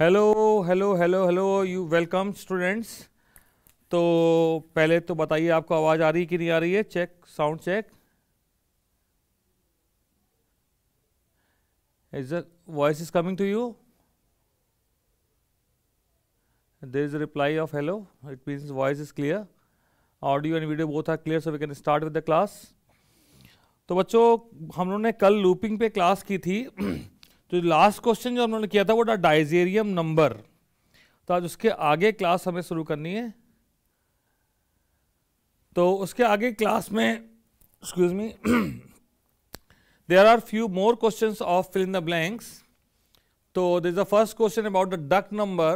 Hello hello hello hello you welcome students. तो पहले तो बताइए आपको आवाज़ आ रही है कि नहीं आ रही है। Check sound check. Is the voice is coming to you? There is a reply of hello, it means voice is clear. Audio and video both are clear, so we can start with the class. तो बच्चों, हम लोगों ने कल looping पे class की थी। तो लास्ट क्वेश्चन जो हम लोगों ने किया था वो था डाइजेरियम नंबर। तो आज उसके आगे क्लास हमें शुरू करनी है। तो उसके आगे क्लास में, excuse me, there are few more questions of fill in the blanks. So there is the first question about the duck number.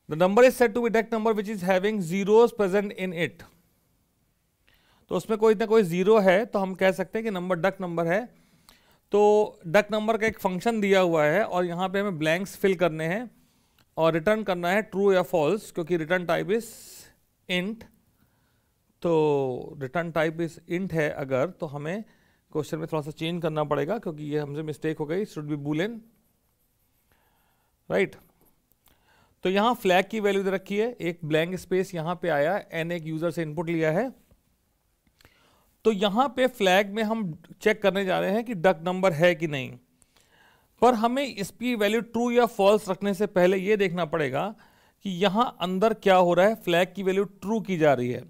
The number is said to be duck number which is having zeros present in it. तो उसमें कोई ना कोई zero है तो हम कह सकते हैं कि नंबर डक नंबर है। तो डक नंबर का एक फंक्शन दिया हुआ है और यहाँ पे हमें ब्लैंक्स फिल करने हैं और रिटर्न करना है ट्रू या फॉल्स, क्योंकि रिटर्न टाइप इज इंट। तो रिटर्न टाइप इज इंट है अगर, तो हमें क्वेश्चन में थोड़ा सा चेंज करना पड़ेगा क्योंकि ये हमसे मिस्टेक हो गई। Should be Boolean, right. तो यहाँ फ्लैग की वैल्यू दे रखी है, एक ब्लैंक स्पेस यहाँ पे आया, एन एक यूजर से इनपुट लिया है। तो यहाँ पे फ्लैग में हम चेक करने जा रहे हैं कि डक नंबर है कि नहीं, पर हमें इसकी वैल्यू ट्रू या फॉल्स रखने से पहले ये देखना पड़ेगा कि यहाँ अंदर क्या हो रहा है। फ्लैग की वैल्यू ट्रू की जा रही है,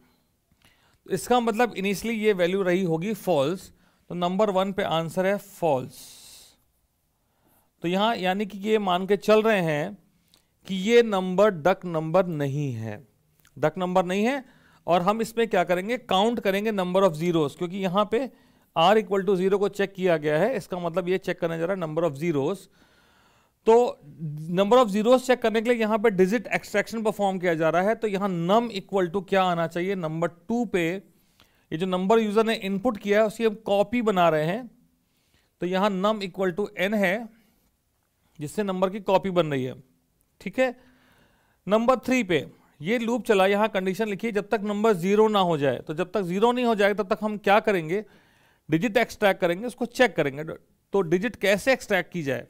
इसका मतलब इनिशियली ये वैल्यू रही होगी फॉल्स। तो नंबर 1 पे आंसर है फॉल्स। तो यहां यानी कि ये मान के चल रहे हैं कि ये नंबर डक नंबर नहीं है, डक नंबर नहीं है। और हम इसमें क्या करेंगे, काउंट करेंगे नंबर ऑफ जीरोस, क्योंकि यहां पे r इक्वल टू 0 को चेक किया गया है। इसका मतलब ये चेक करने जा रहा है नंबर ऑफ जीरोस। तो नंबर ऑफ जीरोस चेक करने के लिए यहां पे डिजिट एक्सट्रैक्शन परफॉर्म किया जा रहा है। तो यहां नम इक्वल टू क्या आना चाहिए, नंबर 2 पे ये जो नंबर यूजर ने इनपुट किया है उसकी हम कॉपी बना रहे हैं। तो यहां नम इक्वल टू n है, जिससे नंबर की कॉपी बन रही है, ठीक है। नंबर 3 पे ये लूप चला, यहां कंडीशन लिखी जब तक नंबर 0 ना हो जाए। तो जब तक 0 नहीं हो जाएगा तब तक हम क्या करेंगे, डिजिट एक्सट्रैक्ट करेंगे, उसको चेक करेंगे। तो डिजिट कैसे एक्सट्रैक्ट की जाए,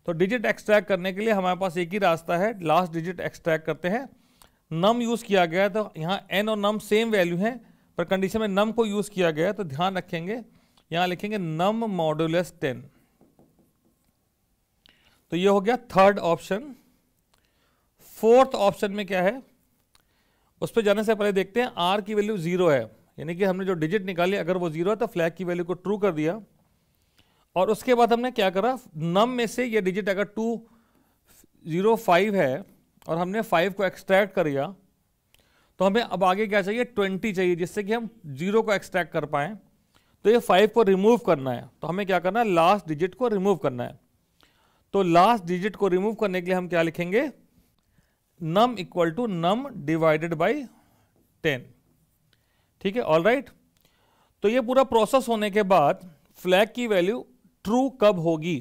तो डिजिट एक्सट्रैक्ट करने के लिए हमारे पास एक ही रास्ता है, लास्ट डिजिट एक्सट्रैक्ट करते हैं। नम यूज किया गया है तो यहाँ n और नम सेम वैल्यू है, पर कंडीशन में नम को यूज किया गया है, तो ध्यान रखेंगे यहां लिखेंगे नम मॉडुलस 10। तो ये हो गया थर्ड ऑप्शन। फोर्थ ऑप्शन में क्या है, उस पर जाने से पहले देखते हैं r की वैल्यू 0 है, यानी कि हमने जो डिजिट निकाली अगर वो 0 है तो फ्लैग की वैल्यू को ट्रू कर दिया। और उसके बाद हमने क्या करा, नम में से ये डिजिट अगर 205 है और हमने 5 को एक्सट्रैक्ट कर दिया, तो हमें अब आगे क्या चाहिए, 20 चाहिए, जिससे कि हम 0 को एक्सट्रैक्ट कर पाए। तो ये 5 को रिमूव करना है, तो हमें क्या करना है, लास्ट डिजिट को रिमूव करना है। तो लास्ट डिजिट को रिमूव करने के लिए हम क्या लिखेंगे, num equal to num divided by 10, ठीक है, ऑल राइट। तो ये पूरा प्रोसेस होने के बाद फ्लैग की वैल्यू ट्रू कब होगी,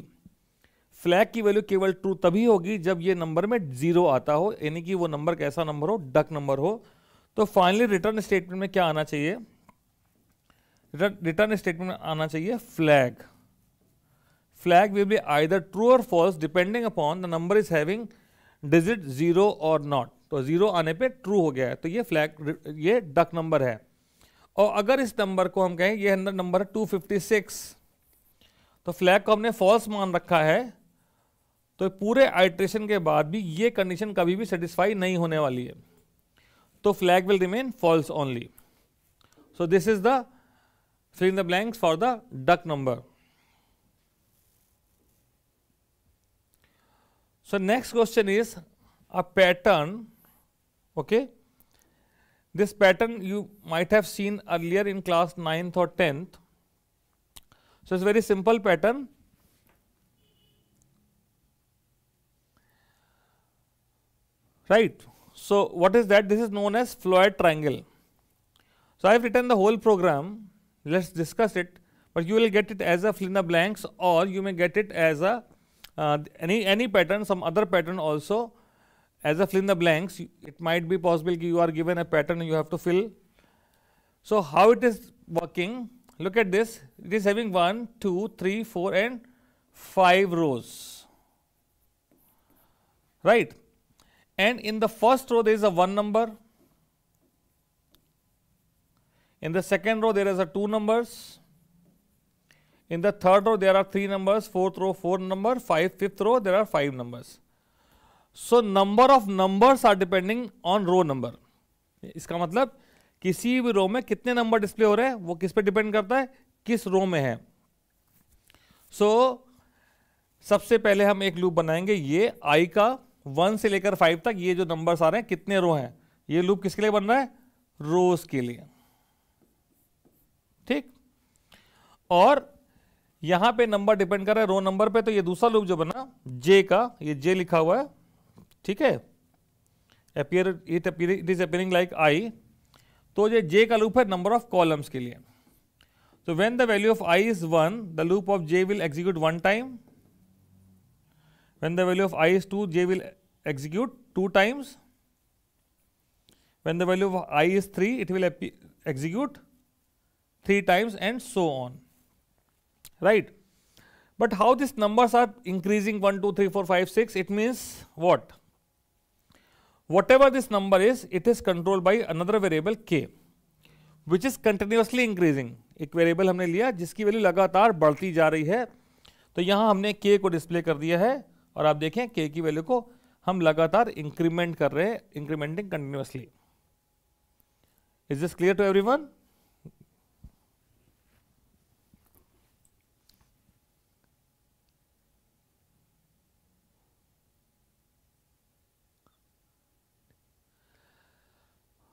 फ्लैग की वैल्यू केवल ट्रू तभी होगी जब ये नंबर में 0 आता हो, यानी कि वो नंबर कैसा नंबर हो, डक नंबर हो। तो फाइनली रिटर्न स्टेटमेंट में क्या आना चाहिए, रिटर्न स्टेटमेंट में आना चाहिए flag. Flag will be either true और false depending upon the number is having digit 0 और नॉट। तो 0 आने पे ट्रू हो गया है, तो ये फ्लैग, ये डक नंबर है। और अगर इस नंबर को हम कहें, ये नंबर है 256, तो फ्लैग को हमने फॉल्स मान रखा है, तो पूरे आइट्रेशन के बाद भी ये कंडीशन कभी भी सेटिस्फाई नहीं होने वाली है, तो flag will remain false only. So this is the fill in the blanks for the duck number. So next question is a pattern, okay. This pattern you might have seen earlier in class 9th or 10th. So it's a very simple pattern. Right. So what is that? This is known as Floyd triangle. So I have written the whole program. Let's discuss it, but you will get it as a fill in the blanks, or you may get it as a any pattern, some other pattern also as a fill in the blanks. It might be possible you are given a pattern and you have to fill. So how it is working, look at this, it is having 1 2 3 4 and 5 rows, right? And in the first row there is a 1 number, in the second row there is a 2 numbers, in the third row there are 3 numbers, fourth row 4 number, fifth row there are 5 numbers. So number of numbers are depending on row number. इसका मतलब किसी भी रो में कितने number display हो रहे हैं वो किस पे डिपेंड करता है, किस रो में है. सो सबसे पहले हम एक लूप बनाएंगे, ये i का 1 से लेकर 5 तक ये जो नंबर्स आ रहे हैं कितने रो हैं, ये लूप किसके लिए बन रहा है, रोज के लिए. ठीक, और यहां पे नंबर डिपेंड कर रहा है रो नंबर पे, तो ये दूसरा लूप जो बना j का, ये j लिखा हुआ है, ठीक है, it is appearing like i, तो ये j का लूप है नंबर ऑफ कॉलम्स के लिए. So when the value of I is 1, the loop of j will execute 1 time. When the value of I is 2, j will execute 2 times. When the value of I is 3, it will execute 3 times, and so on. Right? But how these numbers are increasing 1, 2, 3, 4, 5, 6? It means what? Whatever this number is, it is controlled by another variable k, which is continuously increasing. एक variable हमने लिया जिसकी value लगातार बढ़ती जा रही है, तो यहां हमने k को डिस्प्ले कर दिया है, और आप देखें k की वैल्यू को हम लगातार इंक्रीमेंट कर रहे हैं, incrementing continuously. Is this clear to everyone?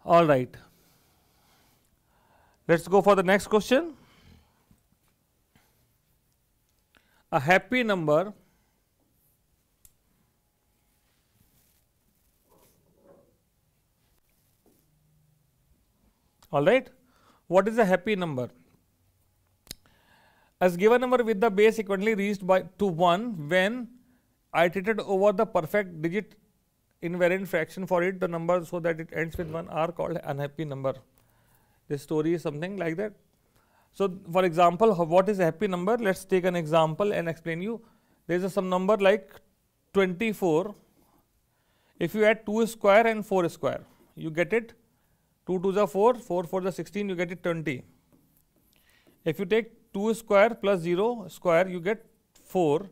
All right. Let's go for the next question. A happy number all right, what is a happy number? As given number with the base equally reached by to 1 when iterated over the perfect digit invariant fraction for it, the number so that it ends with 1 are called unhappy number. This story is something like that. So for example, what is a happy number? Let's take an example and explain you. There is some number like 24. If you add 2 square and 4 square, you get it 2 to the 4, 4 for the 16, you get it 20. If you take 2 square plus 0 square, you get 4,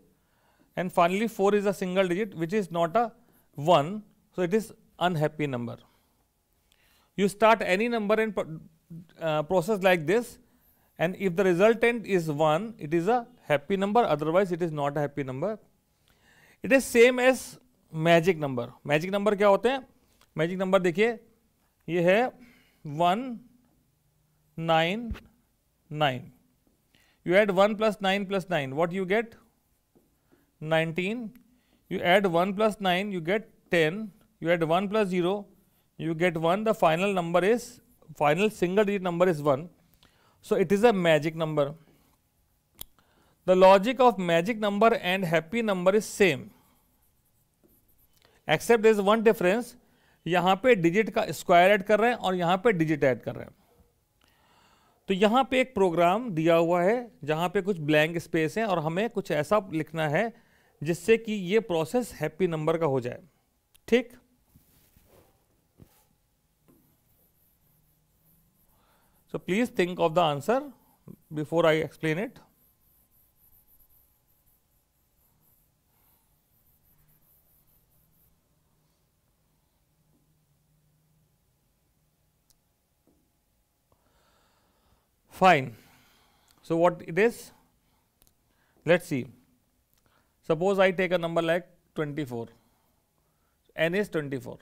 and finally 4 is a single digit which is not a 1, so it is unhappy number. You start any number and process like this, and if the resultant is 1, it is a happy number, otherwise it is not a happy number. It is same as magic number. Magic number क्या होते हैं? Magic number देखिए, ये है 1 9 9. You add 1 plus 9 plus 9, what you get? 19. You add 1 plus 9, you get 10. You add 1 plus 0, you get 1. The final number is, final single digit number is 1. So it is a magic number. The logic of magic number and happy number is same, except there is one difference. यहाँ पे digit का square add कर रहे हैं और यहाँ पे digit add कर रहे हैं. तो यहाँ पे एक प्रोग्राम दिया हुआ है जहाँ पे कुछ ब्लैंक स्पेस है और हमें कुछ ऐसा लिखना है जिससे कि ये प्रोसेस हैप्पी नंबर का हो जाए. ठीक, so please think of the answer before I explain it. Fine. So what it is? Let's see. Suppose I take a number like 24. N is 24.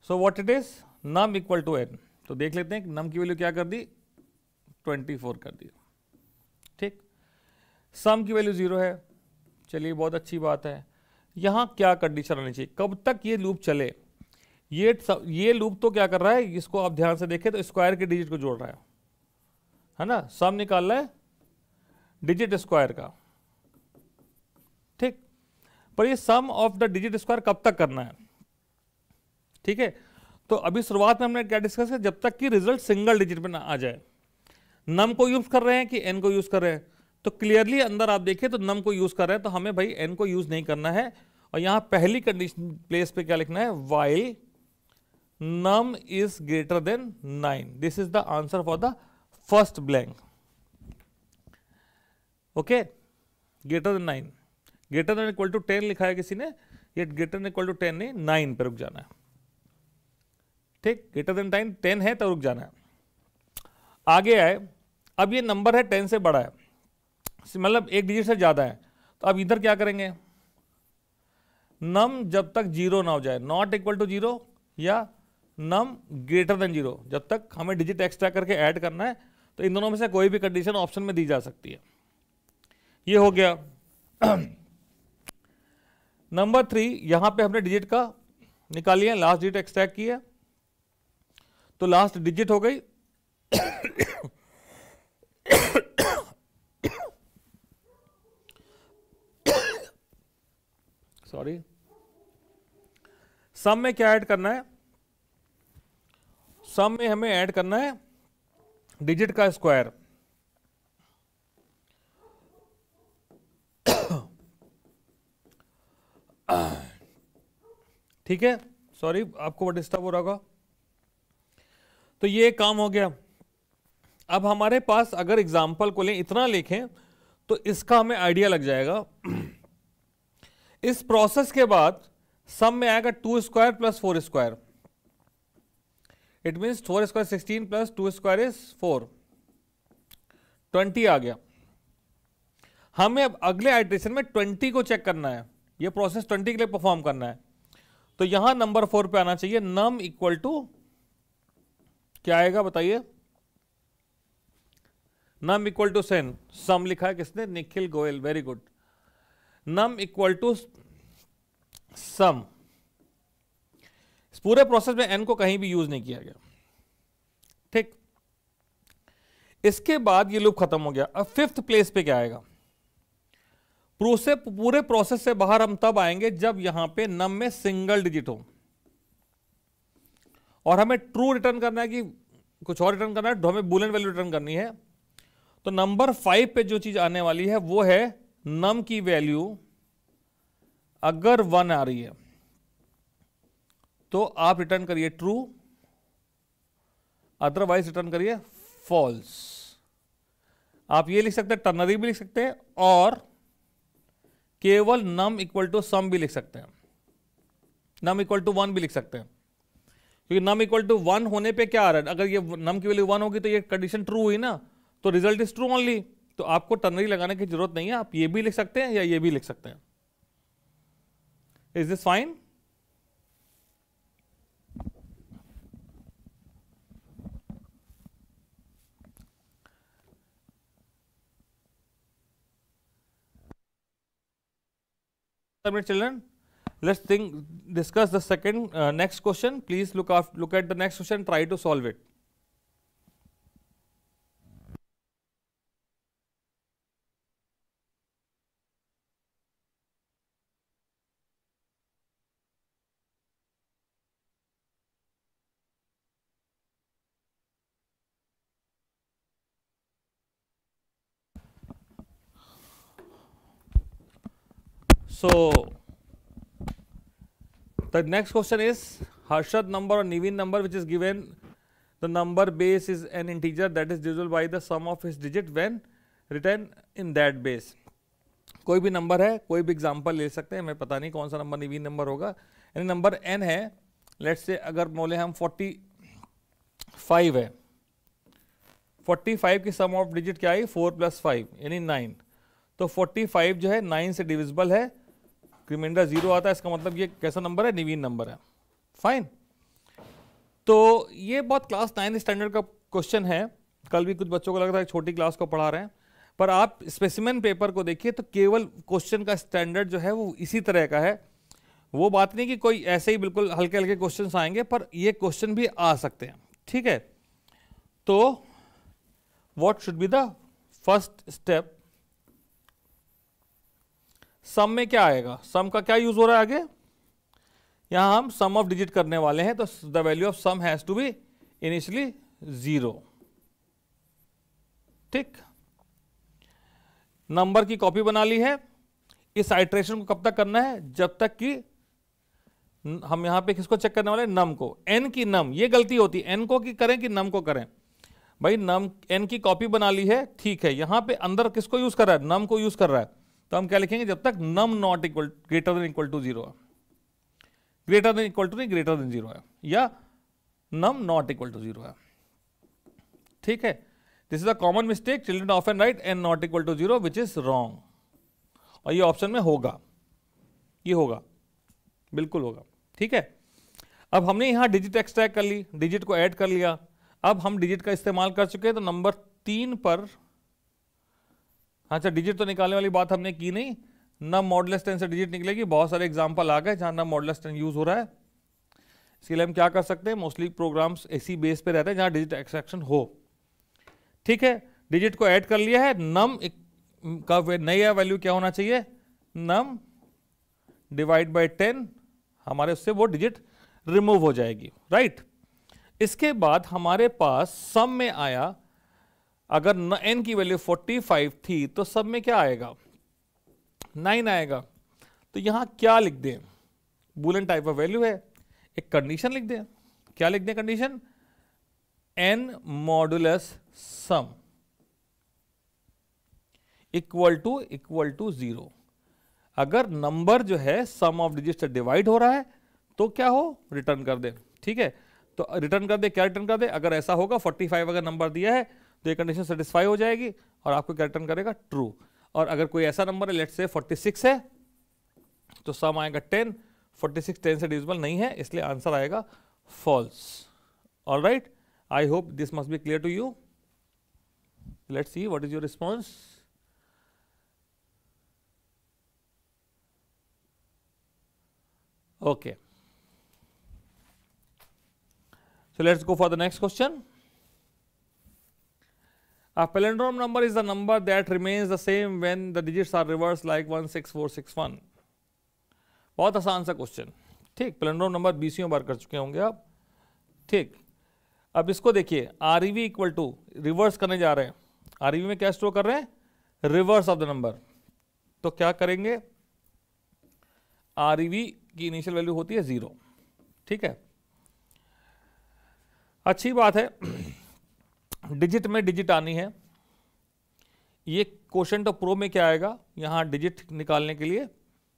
So what it is? Num equal to n. तो देख लेते हैं कि num की value क्या कर दी? 24 कर दी. ठीक, सम की वैल्यू 0 है. चलिए, बहुत अच्छी बात है. यहाँ क्या कंडीशन होनी चाहिए? कब तक ये लूप चले? ये लूप तो क्या कर रहा है, इसको आप ध्यान से देखें तो स्क्वायर के डिजिट को जोड़ रहा है ना. सम निकाल रहा है डिजिट स्क्वायर का. ठीक, पर ये सम ऑफ द डिजिट स्क्वायर कब तक करना है? ठीक है, तो अभी शुरुआत में हमने क्या डिस्कस किया, जब तक कि रिजल्ट सिंगल डिजिट में ना आ जाए. नम को यूज कर रहे हैं कि एन को यूज कर रहे हैं? तो क्लियरली अंदर आप देखें तो नम को यूज कर रहे हैं, तो हमें भाई एन को यूज नहीं करना है और यहां पहली कंडीशन प्लेस पे क्या लिखना है, while num is greater than 9. This is the answer for the first blank. Okay, greater than 9, greater than equal to 10 लिखा है किसी ने, ये ग्रेटर देन इक्वल टू 10 नहीं, 9 पे रुक जाना है. ठीक, ग्रेटर देन 10 है तो रुक जाना है. आगे आए, अब ये नंबर है 10 से बड़ा है, मतलब एक डिजिट से ज्यादा है, तो अब इधर क्या करेंगे, नम जब तक 0 ना हो जाए, नॉट इक्वल टू 0 या नम ग्रेटर देन 0, जब तक हमें डिजिट एक्स्ट्रा करके ऐड करना है, तो इन दोनों में से कोई भी कंडीशन ऑप्शन में दी जा सकती है. ये हो गया. नंबर 3, यहां पे हमने डिजिट का निकाली है, लास्ट डिजिट एक्सट्रैक्ट की है, तो लास्ट डिजिट हो गई सॉरी. सम में क्या ऐड करना है, सम में हमें ऐड करना है डिजिट का स्क्वायर. ठीक है, सॉरी आपको वो डिस्टर्ब हो रहा होगा. तो ये काम हो गया. अब हमारे पास अगर एग्जाम्पल को लें, इतना लिखें तो इसका हमें आइडिया लग जाएगा. इस प्रोसेस के बाद सम में आएगा 2 square plus 4 square. It means 4 square 16 plus 2 square is 4, 20 आ गया. हमें अब अगले आइटरेशन में 20 को चेक करना है, ये प्रोसेस 20 के लिए परफॉर्म करना है. तो यहां नंबर 4 पे आना चाहिए, नम इक्वल टू क्या आएगा बताइए, नम इक्वल टू सेन, सम लिखा है किसने, Nikhil Goyal, very good. Num equal to sum. इस पूरे प्रोसेस में एन को कहीं भी यूज नहीं किया गया. ठीक, इसके बाद ये लूप खत्म हो गया. अब 5th प्लेस पे क्या आएगा, पूरे प्रोसेस से बाहर हम तब आएंगे जब यहां पे नम में सिंगल डिजिट हो और हमें ट्रू रिटर्न करना है कि कुछ और रिटर्न करना है, तो हमें बूलियन वैल्यू रिटर्न करनी है. तो नंबर 5 पे जो चीज आने वाली है वो है नम की वैल्यू अगर 1 आ रही है तो आप रिटर्न करिए ट्रू, अदरवाइज रिटर्न करिए फॉल्स. आप ये लिख सकते हैं, टर्नरी भी लिख सकते हैं और केवल नम इक्वल टू सम भी लिख सकते हैं, नम इक्वल टू 1 भी लिख सकते हैं. क्योंकि नम इक्वल टू 1 होने पे क्या आ रहा है, अगर ये नम की वैल्यू 1 होगी तो ये कंडीशन ट्रू हुई ना, तो रिजल्ट इज ट्रू ओनली. तो आपको टर्नरी लगाने की जरूरत नहीं है, आप ये भी लिख सकते हैं या ये भी लिख सकते हैं. Is this fine? Children, let's discuss the second next question. Please look at the next question, try to solve it. So the next question is Harshad number or Niveen number which is given, the number base is an integer that is divisible by the sum of its digit when written in that base. कोई भी number है, कोई भी example ले सकते हैं, मैं पता नहीं कौन सा नंबर निवीन नंबर होगा. यानी नंबर n है, लेट्स से अगर बोले हम 45 है, 45 की सम ऑफ डिजिट क्या आई 4 + 5 यानी 9. तो 45 जो है 9 से डिविजिबल है, रिमाइंडर 0 आता है, इसका मतलब ये कैसा नंबर है, निवीन नंबर है. फाइन. तो ये बहुत क्लास 9 स्टैंडर्ड का क्वेश्चन है. कल भी कुछ बच्चों को लग रहा है छोटी क्लास को पढ़ा रहे हैं, पर आप स्पेसिमेन पेपर को देखिए तो केवल क्वेश्चन का स्टैंडर्ड जो है वो इसी तरह का है. वो बात नहीं कि कोई ऐसे ही बिल्कुल हल्के हल्के क्वेश्चन आएंगे, पर ये क्वेश्चन भी आ सकते हैं. ठीक है, तो what should be the first step. Sum में क्या आएगा, सम का क्या यूज हो रहा है आगे, यहां हम सम ऑफ डिजिट करने वाले हैं, तो the value of sum has to be initially 0. ठीक, नंबर की कॉपी बना ली है. इस आइट्रेशन को कब तक करना है, जब तक कि हम यहां पे किसको चेक करने वाले, नम को, एन की नम। ये गलती होती है, एन को की करें कि नम को करें। भाई नम एन की कॉपी बना ली है, ठीक है, यहां पे अंदर किसको यूज कर रहा है, नम को यूज कर रहा है, तो हम क्या लिखेंगे, जब तक num not equal greater than equal to 0 है, ग्रेटर देन इक्वल टू नहीं, ग्रेटर देन 0 है, या नम नॉट इक्वल टू 0 है। ठीक है, this is a common mistake, children often write n not equal to 0 which is wrong, और ये option में होगा, ये होगा, बिल्कुल होगा। ठीक है, अब हमने यहां डिजिट एक्सट्रैक्ट कर ली, डिजिट को ऐड कर लिया, अब हम डिजिट का इस्तेमाल कर चुके हैं, तो नंबर 3 पर, अच्छा डिजिट तो निकालने वाली बात हमने की नहीं, नम मॉडुलस 10 से डिजिट निकलेगी, बहुत सारे एग्जांपल आ गए जहां नम मॉडुलस 10 यूज हो रहा है। इसके लिए हम क्या कर सकते हैं, मोस्टली प्रोग्राम्स इसी बेस पे रहते हैं जहां डिजिट एक्सट्रैक्शन हो। ठीक है, डिजिट को ऐड कर लिया है, नम का नया वैल्यू क्या होना चाहिए, नम डिवाइड बाय 10, हमारे उससे वो डिजिट रिमूव हो जाएगी, राइट। इसके बाद हमारे पास सम में आया, अगर n की वैल्यू 45 थी तो सब में क्या आएगा, 9 आएगा। तो यहां क्या लिख दें, बूलियन टाइप ऑफ वैल्यू है, एक कंडीशन लिख दें, क्या लिख दें condition, n modulus sum equal to 0। अगर नंबर जो है सम ऑफ डिजिट से डिवाइड हो रहा है तो क्या हो, रिटर्न कर दे। ठीक है, तो रिटर्न कर दे, क्या रिटर्न कर दे, अगर ऐसा होगा 45 अगर नंबर दिया है तो ये कंडीशन सेटिस्फाई हो जाएगी और आपको क्या रिटर्न करेगा, ट्रू। और अगर कोई ऐसा नंबर है, लेट्स से 46 है, तो सम आएगा 10, 46 10 से डिविजिबल नहीं है, इसलिए आंसर आएगा false. Alright, I hope this must be clear to you. Let's see what is your response. Okay, so let's go for the next question. A palindrome number is the number that remains the same when the digits are reversed like 16461. बहुत आसान सा question. ठीक, palindrome number 20 बार कर चुके होंगे आप। ठीक, अब इसको देखिए, आरईवी इक्वल टू, रिवर्स करने जा रहे हैं, आरईवी में क्या स्टोर कर रहे हैं, रिवर्स ऑफ द नंबर, तो क्या करेंगे, आरईवी की इनिशियल वैल्यू होती है 0। ठीक है, अच्छी बात है, डिजिट में डिजिट आनी है। ये क्वोशंट ऑफ प्रो में क्या आएगा, यहां डिजिट निकालने के लिए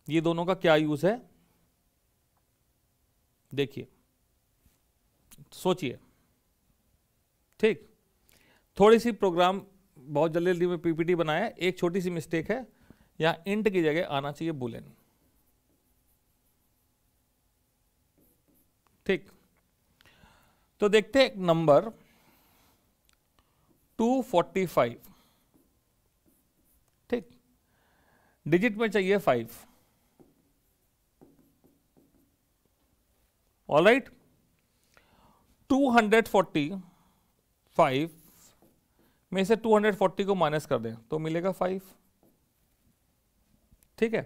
ये दोनों का क्या यूज है, देखिए सोचिए। ठीक, थोड़ी सी प्रोग्राम बहुत जल्दी जल्दी में पीपीटी बनाया, एक छोटी सी मिस्टेक है, यहां इंट की जगह आना चाहिए बुलियन। ठीक, तो देखते हैं एक नंबर 245। ठीक, डिजिट में चाहिए 5। ऑलराइट, 245 में से 240 को माइनस कर दें तो मिलेगा 5। ठीक है,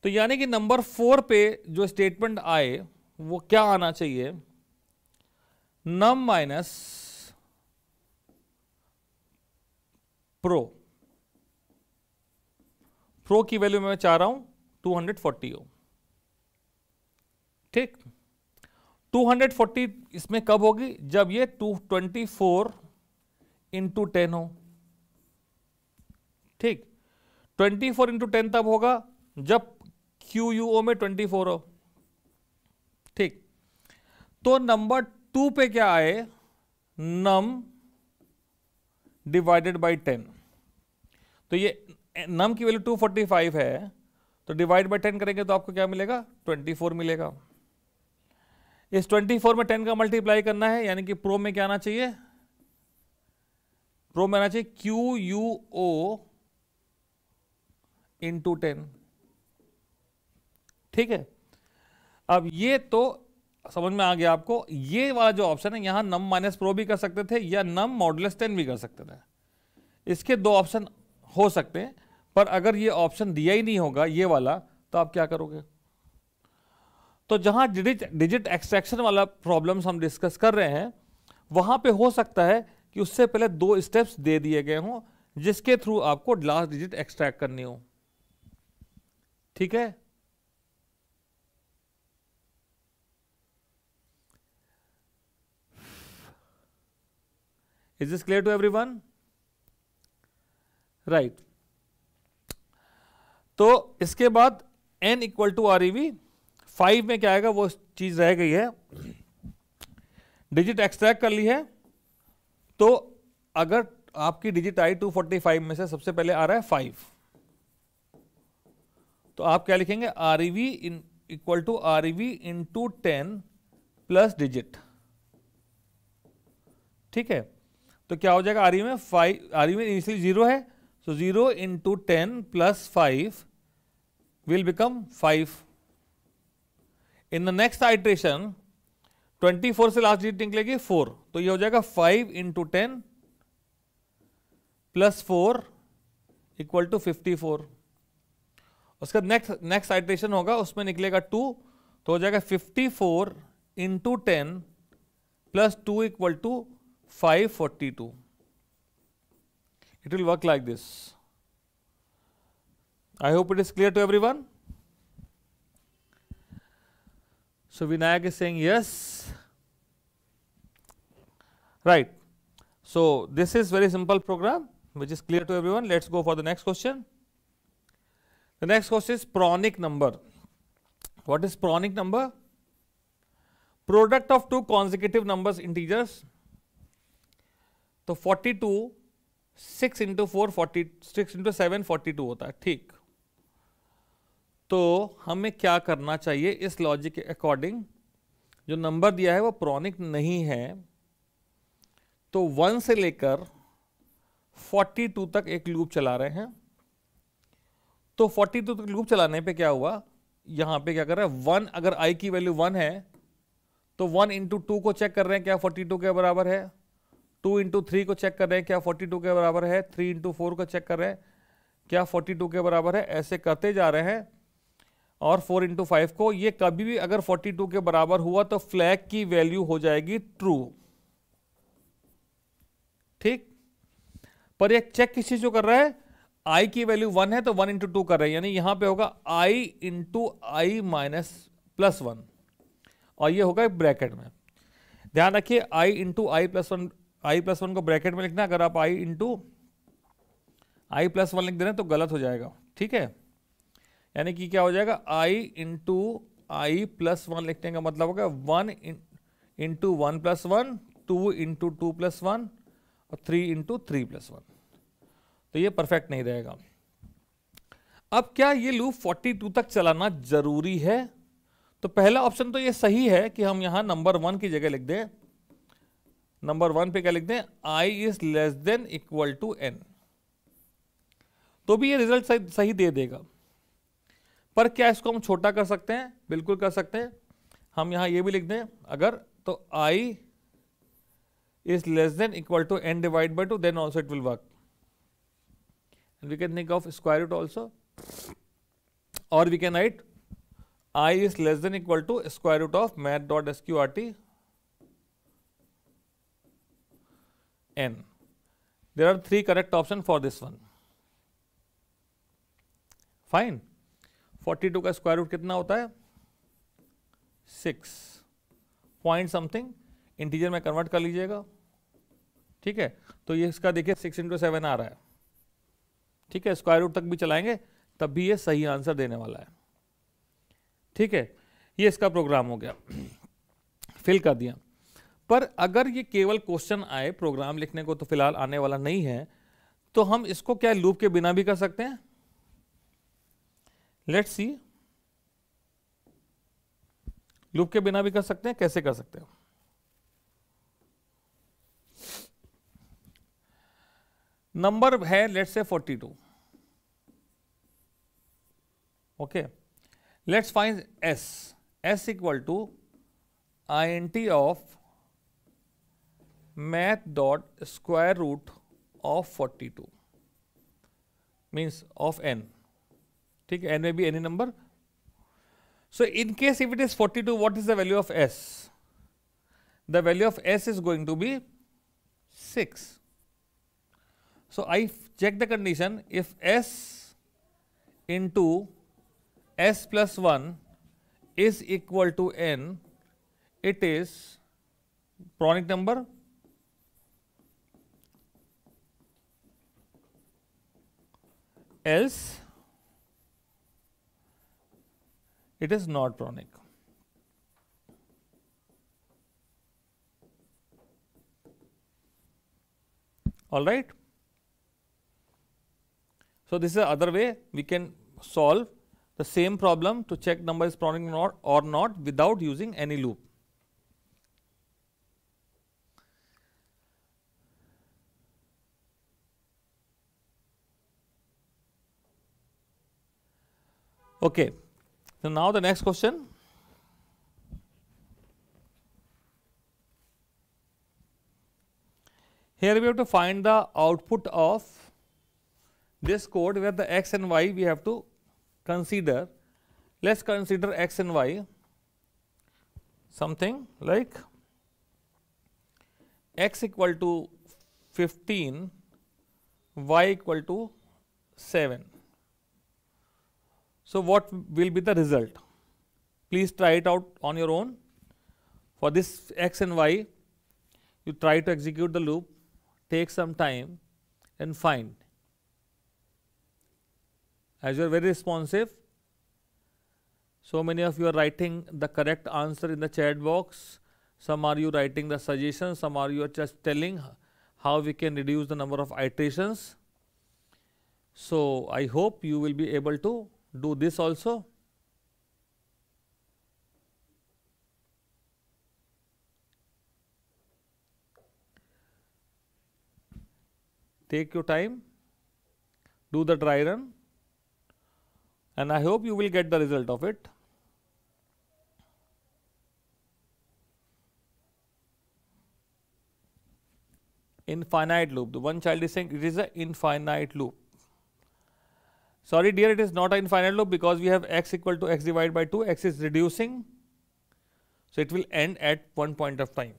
तो यानी कि नंबर 4 पे जो स्टेटमेंट आए वो क्या आना चाहिए, नम माइनस प्रो। प्रो की वैल्यू मैं चाह रहा हूं 240 हो। ठीक, 240 इसमें कब होगी, जब ये 224 इंटू 10 हो। ठीक, 24 इंटू 10 तब होगा जब QUO में 24 हो। ठीक, तो नंबर 2 पे क्या आए, नम डिवाइडेड बाय 10। तो ये नम की वैल्यू 245 है, तो डिवाइड बाय 10 करेंगे तो आपको क्या मिलेगा, 24 मिलेगा। इस 24 में 10 का मल्टीप्लाई करना है, यानी कि प्रो में क्या आना चाहिए, प्रो में आना चाहिए QUO इंटू 10। ठीक है, अब ये तो समझ में आ गया आपको। ये वाला जो ऑप्शन है, यहां नम माइनस प्रो भी कर सकते थे या नम मॉडुलस 10 भी कर सकते थे, इसके दो ऑप्शन हो सकते हैं। पर अगर ये ऑप्शन दिया ही नहीं होगा ये वाला, तो आप क्या करोगे। तो जहां डिजिट एक्सट्रैक्शन वाला प्रॉब्लम्स हम डिस्कस कर रहे हैं, वहां पे हो सकता है कि उससे पहले 2 स्टेप्स दे दिए गए हों जिसके थ्रू आपको लास्ट डिजिट एक्सट्रैक्ट करनी हो। ठीक है, is this clear to everyone? Right. तो इसके बाद n इक्वल टू REV, 5 में क्या आएगा वो चीज रह गई है, डिजिट एक्सट्रैक्ट कर ली है। तो अगर आपकी डिजिट आई 245 में से सबसे पहले आ रहा है 5, तो आप क्या लिखेंगे, REV equal to REV into 10 plus digit. ठीक है, तो क्या हो जाएगा, REV में 5, REV में इनिशियली 0 है, so 0 into 10 plus 5 will become 5. In the next iteration 24 से लास्ट डिजिट निकलेगी 4, तो ये हो जाएगा 5 इंटू 10 प्लस 4 इक्वल टू 54। उसका नेक्स्ट आइट्रेशन होगा, उसमें निकलेगा 2, तो हो जाएगा 54 into 10 plus 2 equal to 542। It will work like this. I hope it is clear to everyone. So Vinayak is saying yes. Right. So this is very simple program which is clear to everyone. Let's go for the next question. The next question is Pronic number. What is Pronic number? Product of two consecutive numbers integers. तो 42 6 into 4 46 into 7 42 होता है। ठीक, तो हमें क्या करना चाहिए, इस लॉजिक के अकॉर्डिंग जो नंबर दिया है वो प्रॉनिक नहीं है, तो 1 से लेकर 42 तक एक लूप चला रहे हैं। तो 42 तक लूप चलाने पे क्या हुआ, यहां पे क्या कर रहा है, 1 अगर i की वैल्यू 1 है तो 1 इंटू 2 को चेक कर रहे हैं क्या 42 के बराबर है, 2 इंटू 3 को चेक कर रहे हैं क्या 42 के बराबर है, 3 इंटू 4 को चेक कर रहे हैं क्या 42 के बराबर है, ऐसे करते जा रहे हैं। और 4 इंटू 5 को, ये कभी भी अगर 42 के बराबर हुआ तो फ्लैग की वैल्यू हो जाएगी ट्रू। ठीक, पर ये चेक किस चीज को कर रहा है, i की वैल्यू 1 है तो 1 इंटू 2 कर रहे हैं, यानी यहां पे होगा i into i minus plus 1, और ये होगा ब्रैकेट में। ध्यान रखिए i into i plus 1, i plus 1 को ब्रैकेट में लिखना, अगर आप i इंटू i प्लस 1 लिख दे रहे हैं तो गलत हो जाएगा। ठीक है, यानी कि क्या हो जाएगा, i इंटू i प्लस 1 लिखने का मतलब होगा 1 इंटू 1 प्लस 1, 2 इंटू 2 प्लस 1 और 3 इंटू 3 प्लस 1, तो ये परफेक्ट नहीं रहेगा। अब क्या ये लूप 42 तक चलाना जरूरी है, तो पहला ऑप्शन तो ये सही है कि हम यहां नंबर 1 की जगह लिख दें, नंबर 1 पे क्या लिख दें, i is less than equal to n, तो भी ये रिजल्ट सही दे देगा। पर क्या इसको हम छोटा कर सकते हैं, बिल्कुल कर सकते हैं। हम यहां ये भी लिख दें अगर, तो i is less than equal to n divided by 2, then also it will work. And we can think of square root also, or we can write I is less than equal to square root of math.sqrt n. There are 3 correct options for this one. Fine. 42 का square root कितना होता है 6 point something, integer में convert कर लीजिएगा। ठीक है, तो ये इसका देखिए 6 इंटू 7 आ रहा है। ठीक है, स्क्वायर रूट तक भी चलाएंगे तब भी ये सही आंसर देने वाला है। ठीक है, ये इसका प्रोग्राम हो गया, फिल कर दिया। पर अगर ये केवल क्वेश्चन आए, प्रोग्राम लिखने को तो फिलहाल आने वाला नहीं है, तो हम इसको क्या लूप के बिना भी कर सकते हैं। लेट्स सी, लूप के बिना भी कर सकते हैं, कैसे कर सकते हैं। नंबर है let's say 42, okay, let's find s equal to int of math dot square root of 42 means of n। ठीक है, n में भी any number. So in case if it is 42, what is the value of s? The value of s is going to be 6। So I check the condition, if s into s plus 1 is equal to n, it is Pronic number, else it is not Pronic. All right. So this is the other way we can solve the same problem to check number is Pronic or not without using any loop. Okay. So now the next question. Here we have to find the output of this code where the x and y we have to consider. Let's consider x and y, something like x equal to 15, y equal to 7. So what will be the result? Please try it out on your own. For this x and y, you try to execute the loop, take some time and find. As you are very responsive, so many of you are writing the correct answer in the chat box. Some are you writing the suggestions, some are you are just telling how we can reduce the number of iterations. So I hope you will be able to do this also. Take your time, do the dry run, and I hope you will get the result of it. Infinite loop. The one child is saying it is an infinite loop. Sorry dear, it is not an infinite loop because we have x equal to x divided by 2, x is reducing, so it will end at one point of time.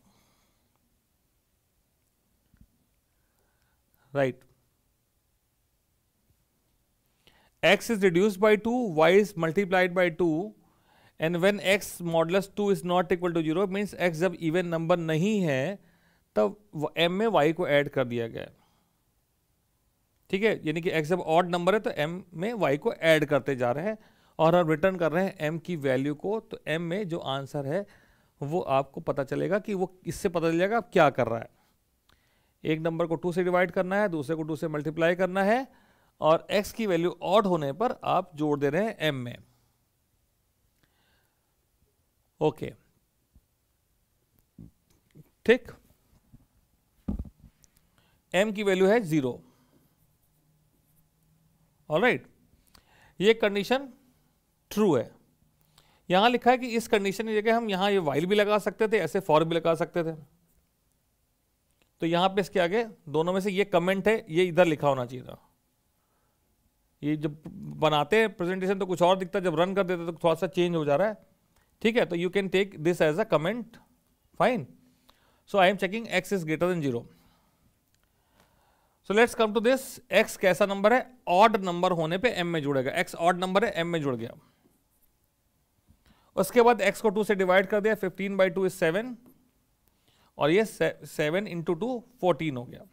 Right. X is reduced by 2, y is multiplied by 2, and when x modulus 2 is not equal to 0 means x जब even number नहीं है तब m में y को add कर दिया गया. ठीक है, यानी कि x जब ऑड नंबर है तो m में y को ऐड करते जा रहे हैं और हम रिटर्न कर रहे हैं m की वैल्यू को. तो m में जो आंसर है वो आपको पता चलेगा कि वो इससे पता चल जाएगा आप क्या कर रहा है. एक नंबर को 2 से डिवाइड करना है, दूसरे को 2 से मल्टीप्लाई करना है और x की वैल्यू ऑड होने पर आप जोड़ दे रहे हैं m में. ओके, ठीक. m की वैल्यू है 0. ऑलराइट, ये कंडीशन ट्रू है. यहां लिखा है कि इस कंडीशन की जगह हम यहां ये while भी लगा सकते थे, ऐसे for भी लगा सकते थे. तो यहां पे इसके आगे दोनों में से ये कमेंट है, ये इधर लिखा होना चाहिए था. ये जब बनाते हैं प्रेजेंटेशन तो कुछ और दिखता है, जब रन कर देते तो थोड़ा सा चेंज हो जा रहा है. ठीक है, तो you can take this as a comment. Fine. So I am checking x is greater than 0. So let's come to this. x कैसा नंबर है? ऑड नंबर होने पे m में जुड़ेगा. x ऑड नंबर है, m में जुड़ गया. उसके बाद x को 2 से डिवाइड कर दिया. 15 by 2 is 7 और ये 7 into 2 14 हो गया.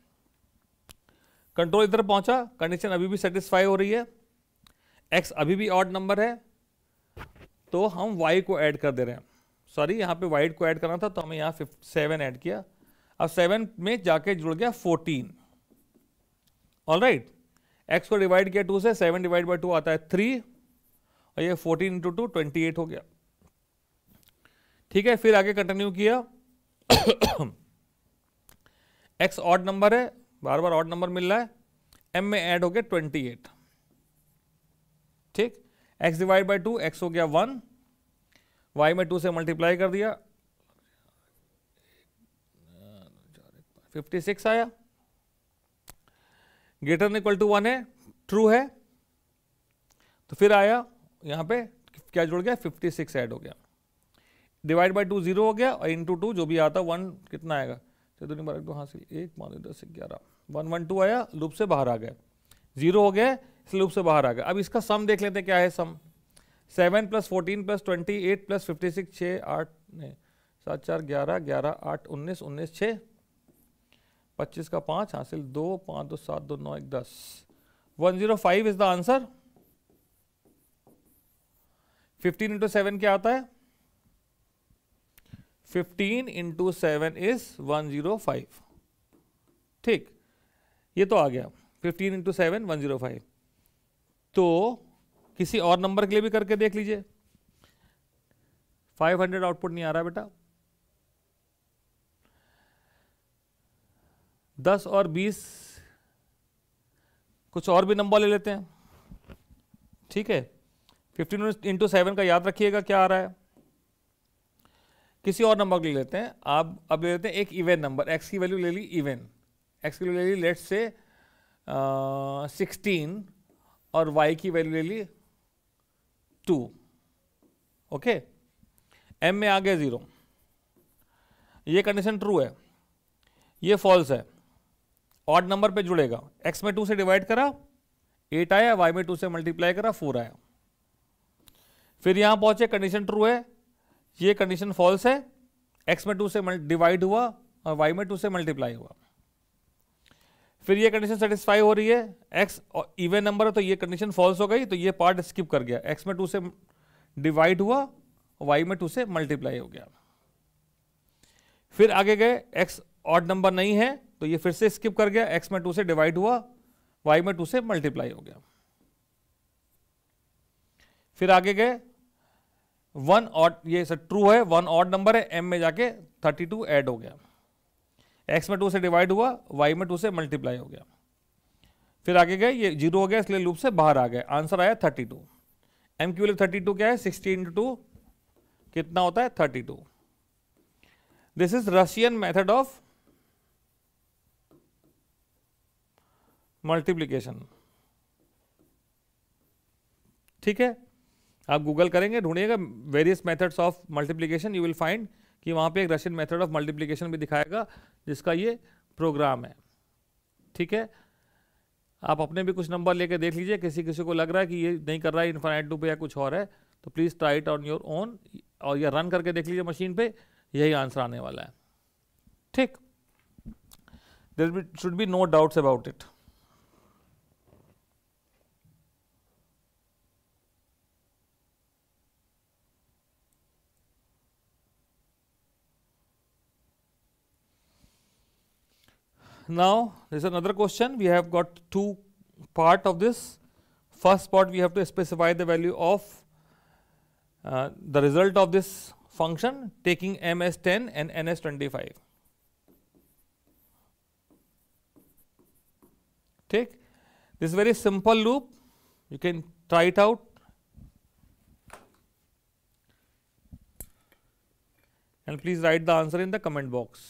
कंट्रोल इधर पहुंचा, कंडीशन अभी भी सेटिस्फाई हो रही है. x अभी भी ऑड नंबर है तो हम y को ऐड कर दे रहे हैं. सॉरी, यहाँ पे y को ऐड करना था तो हमें यहाँ 7 ऐड किया. अब 7 में जाके जुड़ गया 14. ऑलराइट, x को डिवाइड किया 2 से, 7 डिवाइड बाई 2 आता है 3 और ये 14 इंटू 2 28 हो गया. ठीक है, फिर आगे कंटिन्यू किया. x ऑड नंबर है, बार बार ऑड नंबर मिल रहा है, m में ऐड हो गया 28. ठीक, x डिवाइड बाई 2, x हो गया 1, y में 2 से मल्टीप्लाई कर दिया 56 आया. ग्रेटर देन इक्वल टू 1 है, ट्रू है. तो फिर आया यहां पे क्या जुड़ गया? 56 ऐड हो गया. डिवाइड बाई 2 0 हो गया और इंटू 2 जो भी आता 1 कितना आएगा? चलो बार 2 हासिल 1 मान 10 11 112 आया, लूप से बाहर आ गया. 0 हो गया, इस लूप से बाहर आ गया. अब इसका सम देख लेते हैं क्या है सम. 7 + 14 + 28 + 56 6 8 7 4 11 11 8 19 19 6 25 का 5 हासिल 2 5 2 7 2 9 1 10 105 इज द आंसर। 15 × 7 क्या आता है? 15 × 7 इज 105। ठीक, ये तो आ गया 15 × 7 105। तो किसी और नंबर के लिए भी करके देख लीजिए। 500 आउटपुट नहीं आ रहा बेटा। 10 और 20 कुछ और भी नंबर ले लेते हैं। ठीक है, 15 × 7 का याद रखिएगा क्या आ रहा है। किसी और नंबर ले लेते हैं। आप अब ले लेते हैं एक इवन नंबर, x की वैल्यू ले ली इवन, x की वैल्यू ले ली लेट्स से 16 और y की वैल्यू ले ली 2। ओके, m में आ गया 0। ये कंडीशन ट्रू है, ये फॉल्स है। ऑड नंबर पे जुड़ेगा, x में 2 से डिवाइड करा 8 आया, y में 2 से मल्टीप्लाई करा 4 आया। फिर यहां पहुंचे, कंडीशन ट्रू है, ये कंडीशन फॉल्स है, x में 2 से डिवाइड हुआ और y में 2 से मल्टीप्लाई हुआ। फिर ये कंडीशन सेटिस्फाई हो रही है, x इवन नंबर है तो ये कंडीशन फॉल्स हो गई, तो ये पार्ट स्किप कर गया, x में 2 से डिवाइड हुआ y में 2 से मल्टीप्लाई हो गया। फिर आगे गए, x ऑड नंबर नहीं है तो ये फिर से स्किप कर गया, x में 2 से डिवाइड हुआ y में 2 से मल्टीप्लाई हो गया। फिर आगे गए, 1 ऑड, ये ट्रू है, 1 ऑड नंबर है, m में जाके 32 ऐड हो गया, x में 2 से डिवाइड हुआ y में 2 से मल्टीप्लाई हो गया। फिर आगे गए, ये 0 हो गया इसलिए लूप से बाहर आ गए, आंसर आया 32। m की वैल्यू 32 क्या है? 16 × 2 कितना होता है? 32। This is Russian method of multiplication. ठीक है, आप गूगल करेंगे, ढूंढिएगा various methods of multiplication, you will find कि वहां पे एक रशियन मेथड ऑफ मल्टीप्लीकेशन भी दिखाएगा जिसका ये प्रोग्राम है। ठीक है, आप अपने भी कुछ नंबर लेके देख लीजिए, किसी किसी को लग रहा है कि ये नहीं कर रहा है इनफाइनाइट लूप या कुछ और है, तो please try it on your own, और ये रन करके देख लीजिए मशीन पे, यही आंसर आने वाला है। ठीक, there should be no doubts about it. Now this is another question. We have got two part of this. First part we have to specify the value of the result of this function taking m as 10 and n as 25. Take this very simple loop. You can try it out. And please write the answer in the comment box.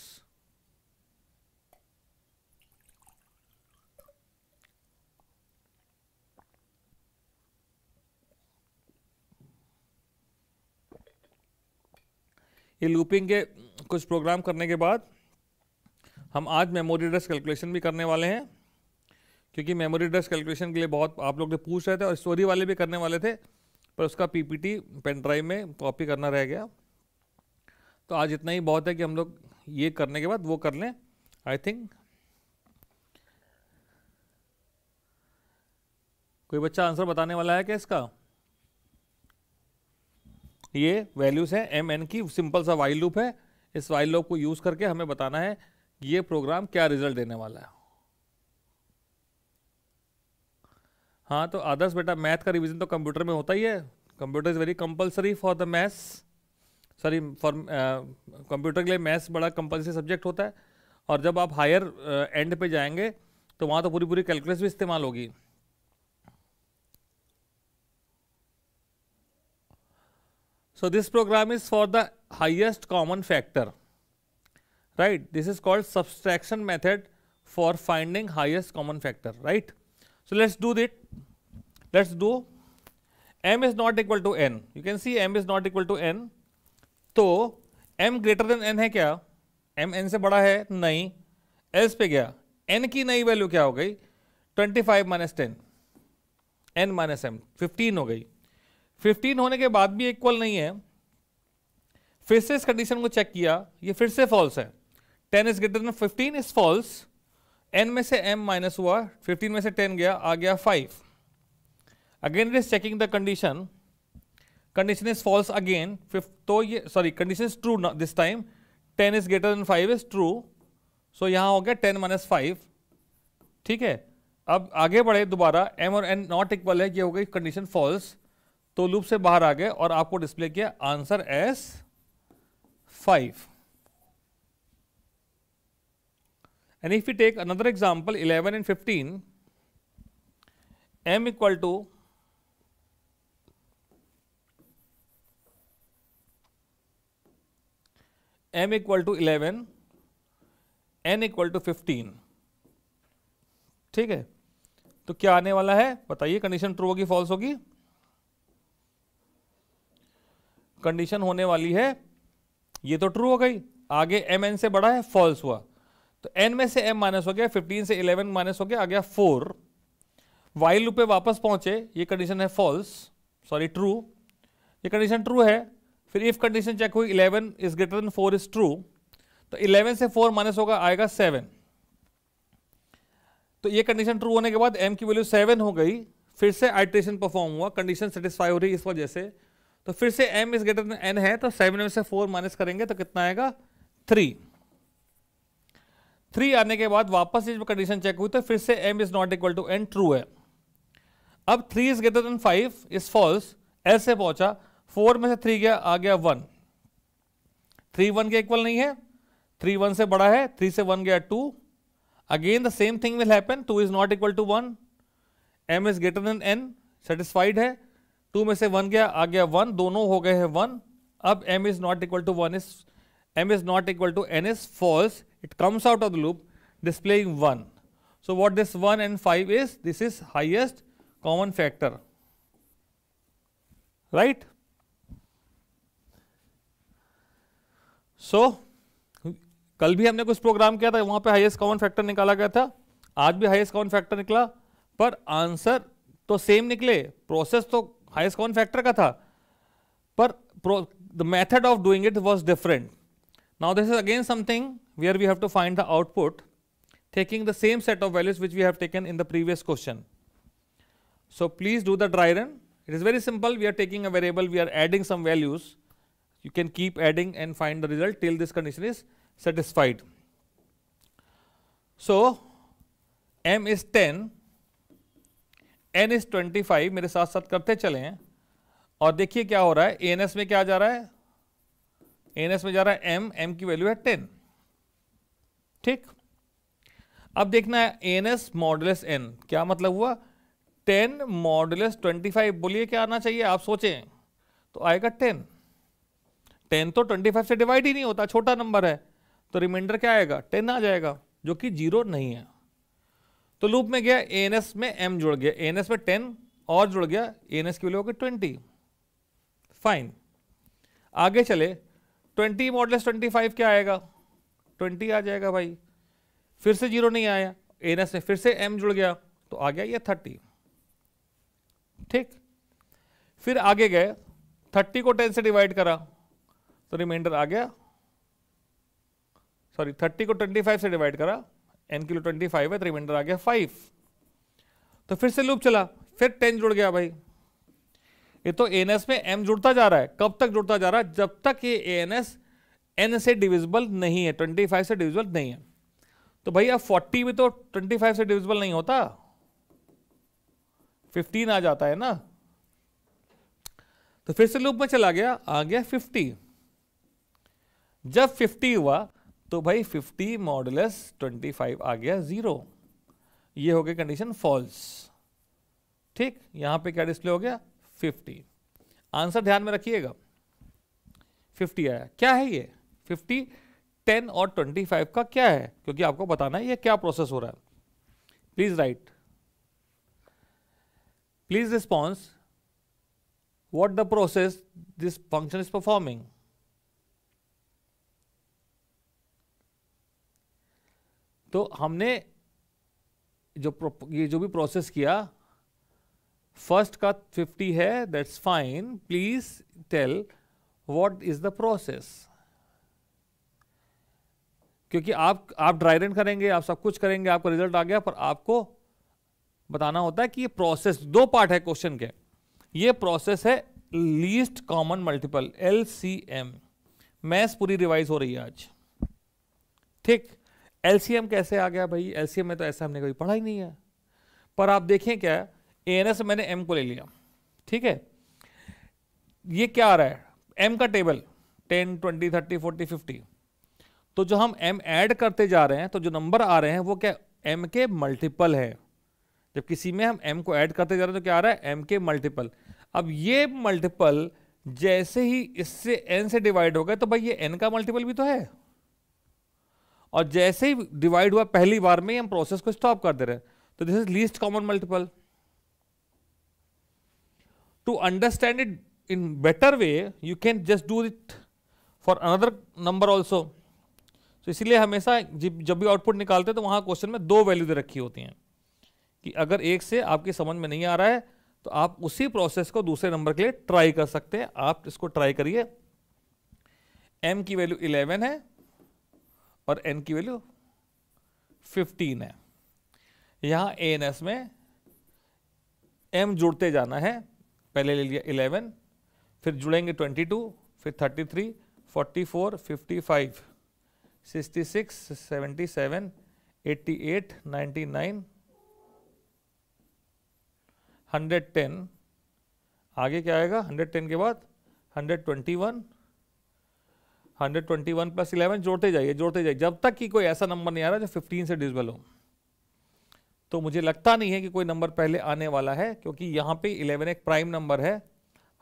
ये looping के कुछ programme करने के बाद हम आज memory address calculation भी करने वाले हैं, क्योंकि मेमोरी एड्रेस कैलकुलेशन के लिए बहुत आप लोग ने पूछ रहे थे और स्टोरी वाले भी करने वाले थे, पर उसका पीपीटी पेन ड्राइव में कॉपी करना रह गया। तो आज इतना ही बहुत है कि हम लोग ये करने के बाद वो कर लें। आई थिंक कोई बच्चा आंसर बताने वाला है क्या इसका? ये वैल्यूज है एम एन की, सिंपल सा वाइल लूप है। इस वाइल लूप को यूज करके हमें बताना है कि ये प्रोग्राम क्या रिजल्ट देने वाला है। हाँ, तो आदर्श बेटा मैथ का रिवीजन तो कंप्यूटर में होता ही है। Computer is very compulsory for the maths, sorry for computer के लिए मैथ्स बड़ा कंपलसरी सब्जेक्ट होता है। और जब आप हायर एंड पे जाएंगे तो वहाँ तो पूरी पूरी कैलकुलस भी इस्तेमाल होगी। So this program is for the highest common factor, right? This is called subtraction method for finding highest common factor, right? So let's do it. Let's do m is not equal to n. You can see m is not equal to n. तो m greater than n है क्या? m n से बड़ा है? नहीं। else पे गया, n की नई वैल्यू क्या हो गई? 25 - 10, n - m 15 हो गई। 15 होने के बाद भी इक्वल नहीं है, फिर से इस कंडीशन को चेक किया, ये फिर से फॉल्स है, 10 is greater than 15 is false, n में से m माइनस हुआ, 15 में से 10 गया, आ गया 5, again it is checking the condition, condition is false again, तो ये sorry condition is true this time, 10 is greater than 5 is true, so यहां हो गया 10 माइनस 5, ठीक है। अब आगे बढ़े दोबारा, m और n नॉट इक्वल है, ये हो गई कंडीशन फॉल्स, तो लूप से बाहर आ गए और आपको डिस्प्ले किया answer as 5। And if we take another example 11 and 15, m equal to m equal to 11, n equal to 15, ठीक है। तो क्या आने वाला है बताइए, कंडीशन ट्रू होगी फॉल्स होगी? कंडीशन होने वाली है, ये तो ट्रू हो गई, आगे m n से बड़ा है, फॉल्स हुआ, तो n में से m माइनस हो गया, 15 से 11 माइनस हो गया, आ गया 4, वाइल लूप पे वापस पहुंचे, ये कंडीशन है फॉल्स, सॉरी ट्रू, ये कंडीशन ट्रू है, फिर इफ कंडीशन चेक हुई 11 is greater then 4 is true, तो 11 से 4 माइनस होगा, आएगा 7, तो ये कंडीशन ट्रू होने के बाद m की वैल्यू 7 हो गई, फिर से आइटरेशन परफॉर्म हुआ, कंडीशन सेटिस्फाई हो रही इस वजह से, तो फिर से m is greater than n है, तो 7 में से 4 माइनस करेंगे तो कितना आएगा 3 आने के बाद वापस ये कंडीशन चेक हुई, तो फिर से m is not equal to n true है। अब 3 is greater than 5 is false, l से पहुंचा, 4 में से 3 गया, आ गया 1, 3 1 के इक्वल नहीं है, 3 1 से बड़ा है, 3 से 1 गया 2, again the same thing will happen, 2 is not equal to 1, m is greater than n, satisfied है, 2 में से 1 गया, आ गया 1, दोनों हो गए हैं 1, अब m is not equal to 1 is m is not equal to n is false, it comes out of the loop displaying 1. So what this 1 and 5 is, this is highest common factor, right? So कल भी हमने कुछ programme किया था, वहां पे highest common factor निकाला गया था, आज भी हाईएस्ट कॉमन फैक्टर निकला, पर आंसर तो सेम निकले, प्रोसेस तो हाईएस्ट कॉमन फैक्टर का था, पर the method of doing it was different. Now this is again something where we have to find the output taking the same set of values which we have taken in the previous question. So please do the dry run. It is very simple. We are taking a variable, we are adding some values. You can keep adding and find the result till this condition is satisfied. So m is 10, n is 25, मेरे साथ साथ करते चलें और देखिए क्या हो रहा है, ans में क्या जा रहा है, ans में जा रहा है m की वैल्यू है 10, ठीक। अब देखना है ans मॉडुलस n, क्या मतलब हुआ, 10 मॉडुलस 25, बोलिए क्या आना चाहिए आप सोचें, तो आएगा 10, 10 तो 25 से डिवाइड ही नहीं होता, छोटा नंबर है, तो रिमाइंडर क्या आएगा 10 आ जाएगा, जो कि 0 नहीं है। तो लूप में गया, ans में m जुड़ गया, ans में 10 और जुड़ गया, ans की वैल्यू होगी 20, फाइन। आगे चले, 20 मॉडुलस 25 क्या आएगा, 20 आ जाएगा भाई, फिर से 0 नहीं आया, ans में फिर से m जुड़ गया, तो आ गया ये 30, ठीक। फिर आगे गए, 30 को 10 से डिवाइड करा, तो रिमाइंडर आ गया, सॉरी 30 को 25 से डिवाइड करा, n की वैल्यू 25 है, तो रिमाइंडर आ गया 5, तो फिर से लूप चला, फिर 10 जुड़ गया भाई, ये तो ans में m जुड़ता जा रहा है, कब तक जुड़ता जा रहा है, जब तक ये ans n से डिविजिबल नहीं है, 25 से डिविजिबल नहीं है। तो भाई अब 40 भी तो 25 से डिविजिबल नहीं होता, 15 आ जाता है ना, तो फिर से लूप में चला गया, आ गया 50, जब 50 हुआ तो भाई 50 मॉडुलस 25 आ गया 0, ये हो गया कंडीशन फॉल्स, ठीक। यहां पे क्या डिस्प्ले हो गया 50, आंसर ध्यान में रखिएगा 50 आया, क्या है ये 50, 10 और 25 का क्या है, क्योंकि आपको बताना है ये क्या प्रोसेस हो रहा है। Please right, please response, what the process this function is performing. तो हमने जो ये जो भी प्रोसेस किया, फर्स्ट का 50 है, that's fine, please tell what is the process. क्योंकि आप ड्राई रन करेंगे, आप सब कुछ करेंगे, आपका रिजल्ट आ गया, पर आपको बताना होता है कि ये प्रोसेस, दो पार्ट है क्वेश्चन के, ये प्रोसेस है least common multiple, LCM। Maths पूरी रिवाइज हो रही है आज, ठीक। LCM कैसे आ गया भाई? LCM में तो ऐसा हमने कभी पढ़ा ही नहीं है। पर आप देखें क्या, ANS में मैंने M को ले लिया, ठीक है। ये क्या आ रहा है? M का टेबल 10, 20, 30, 40, 50। तो जो हम M ऐड करते जा रहे हैं, तो जो नंबर आ रहे हैं वो क्या M के मल्टीपल है। जब किसी में हम M को ऐड करते जा रहे हैं तो क्या आ रहा है? M के मल्टीपल। अब ये मल्टीपल जैसे ही इससे N से डिवाइड हो गए तो भाई ये N का मल्टीपल भी तो है, और जैसे ही डिवाइड हुआ पहली बार में हम प्रोसेस को स्टॉप कर दे रहे हैं। तो this is least common multiple. To understand it in better way you can just do it for another number also. तो इसीलिए हमेशा जब भी आउटपुट निकालते हैं तो वहां क्वेश्चन में दो वैल्यू दे रखी होती हैं कि अगर एक से आपकी समझ में नहीं आ रहा है तो आप उसी प्रोसेस को दूसरे नंबर के लिए ट्राई कर सकते हैं। आप इसको ट्राई करिए। M की वैल्यू 11 है और N की वैल्यू 15 है। यहां ANS में M जुड़ते जाना है। पहले ले लिया 11, फिर जुड़ेंगे 22, फिर 33, 44, 55, 66, 77, 88, 99, 110। आगे क्या आएगा? 110 के बाद 121, 121 प्लस 11, जोड़ते जाइए जब तक कि कोई ऐसा नंबर नहीं आ रहा जो 15 से डिविजिबल हो। तो मुझे लगता नहीं है कि कोई नंबर पहले आने वाला है, क्योंकि यहां पे 11 एक प्राइम नंबर है।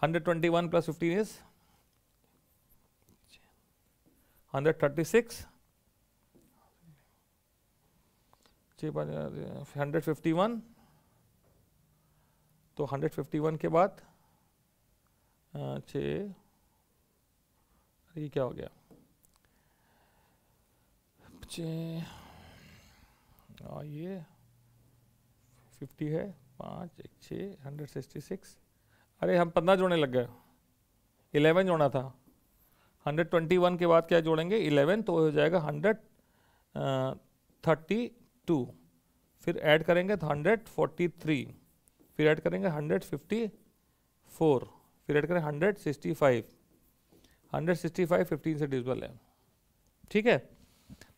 121 प्लस 15 इज 136, 151, तो 151 के बाद ये क्या हो गया? ये 50 है, 5, 1, 6, 166। अरे हम 15 जोड़ने लग गए, 11 जोड़ना था। 121 के बाद क्या जोड़ेंगे? 11, तो हो जाएगा 132, फिर ऐड करेंगे तो 143, फिर ऐड करेंगे 154, फिर ऐड करेंगे 165, 165 15 से डिविजिबल है, ठीक है।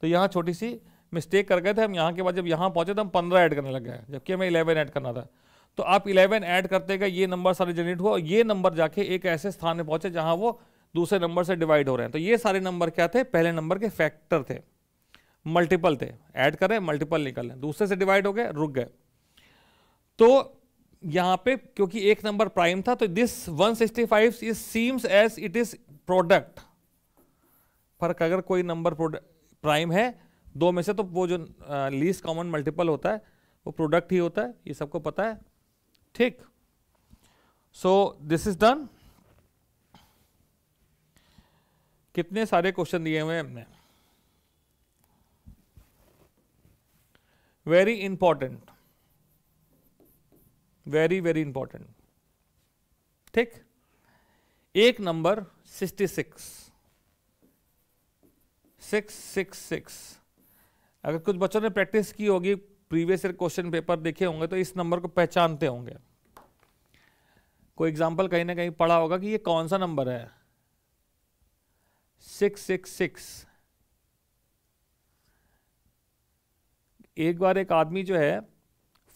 तो यहाँ छोटी सी मिस्टेक कर गए थे हम। यहाँ के बाद जब यहाँ पहुंचे तो हम 15 ऐड करने लग गए, जबकि हमें 11 ऐड करना था। तो आप 11 ऐड करते गए, ये नंबर सारे जनरेट हुआ, और ये नंबर जाके एक ऐसे स्थान में पहुंचे जहां वो दूसरे नंबर से डिवाइड हो रहे हैं। तो ये सारे नंबर क्या थे? पहले नंबर के फैक्टर थे, मल्टीपल थे। ऐड करें, मल्टीपल निकल रहे, दूसरे से डिवाइड हो गए, रुक गए। तो यहां पे क्योंकि एक नंबर प्राइम था, तो this 165 is seems as it is product. पर अगर कोई नंबर प्राइम है दो में से, तो वो जो लीस्ट कॉमन मल्टीपल होता है वो प्रोडक्ट ही होता है, ये सबको पता है, ठीक। सो दिस इज डन। कितने सारे क्वेश्चन दिए हुए हैं हमने, very important, very very important, ठीक। एक नंबर 666, अगर कुछ बच्चों ने प्रैक्टिस की होगी, प्रीवियस ईयर क्वेश्चन पेपर देखे होंगे, तो इस नंबर को पहचानते होंगे। कोई एग्जांपल कहीं ना कहीं पढ़ा होगा कि ये कौन सा नंबर है, 666। एक बार एक आदमी जो है,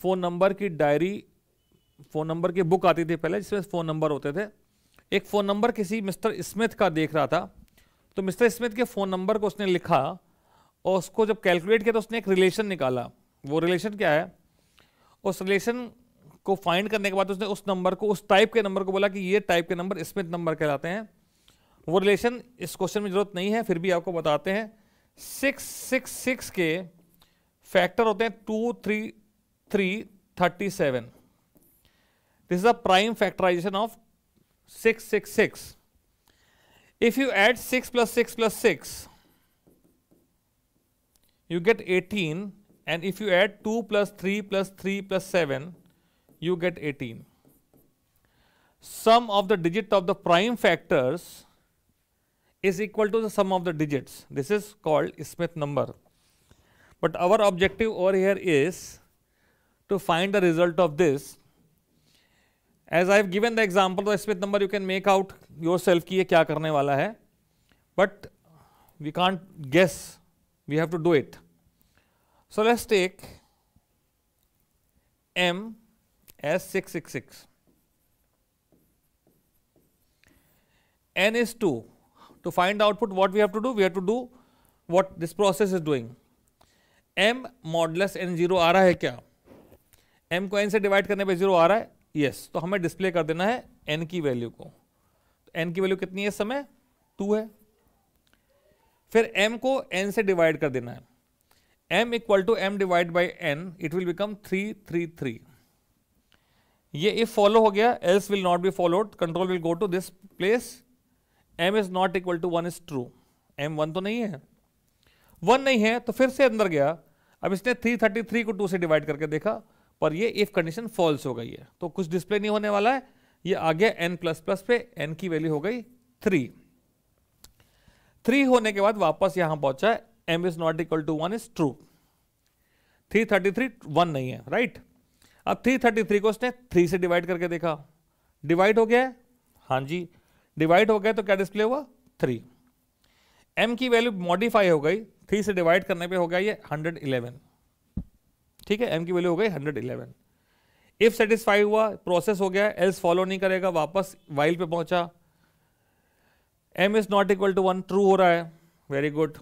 फोन नंबर की डायरी, फोन नंबर की बुक आती थी पहले जिसमें फोन नंबर होते थे। एक फोन नंबर किसी मिस्टर स्मिथ का देख रहा था, तो मिस्टर स्मिथ के फोन नंबर को उसने लिखा, और उसको जब कैलकुलेट किया तो उसने एक रिलेशन निकाला। वो रिलेशन क्या है? उस रिलेशन को फाइंड करने के बाद उसने उस नंबर को, उस टाइप के नंबर को बोला कि ये टाइप के नंबर स्मिथ नंबर कहलाते हैं। वो रिलेशन इस क्वेश्चन में जरूरत नहीं है, फिर भी आपको बताते हैं। 666 के फैक्टर होते हैं 2, 3, 3, 37। This is a prime factorization of 666. If you add 6 plus 6 plus 6, you get 18, and if you add 2 plus 3 plus 3 plus 7, you get 18. sum of the digit of the prime factors is equal to the sum of the digits. This is called Smith number. But our objective over here is to find the result of this. As I have given the example of the Smith number, you can make out yourself कि ये क्या करने वाला है, but we can't guess, we have to do it. So let's take M as 666. N is 2. To find the output, what we have to do? We have to do what this process is doing. M modulus n0 आ रहा है क्या? M को n से divide करने पे 0 आ रहा है, yes. तो हमें डिस्प्ले कर देना है n की वैल्यू को. तो n की वैल्यू कितनी है इस समय? 2 है. फिर m को n से डिवाइड कर देना है. m equal to m divide by n, it will become 3 3 3. ये इफ फॉलो हो गया, else will not be followed, control will go to this place. m is not equal to 1 is true. m 1 तो नहीं है, 1 नहीं है, तो फिर से अंदर गया. अब इसने 333 को 2 से डिवाइड करके देखा, पर ये इफ कंडीशन फॉल्स हो गई है, तो कुछ डिस्प्ले नहीं होने वाला है. ये आ गया n प्लस प्लस पे, n की वैल्यू हो गई 3. 3 होने के बाद वापस यहां पहुंचा है, m is not equal to 1 is true. 333 1 नहीं है, राइट. अब 333 को उसने 3 से डिवाइड करके देखा, डिवाइड हो गया है, हाँ जी डिवाइड हो गया. तो क्या डिस्प्ले हुआ? 3. m की वैल्यू मॉडिफाई हो गई, 3 से डिवाइड करने पे हो गया ये 111. ठीक है, m की वैल्यू हो गई 111. इफ सेटिस्फाई हुआ, प्रोसेस हो गया, एल्स फॉलो नहीं करेगा, वापस वाइल पे पहुंचा. m is not equal to 1 true हो रहा है, वेरी गुड.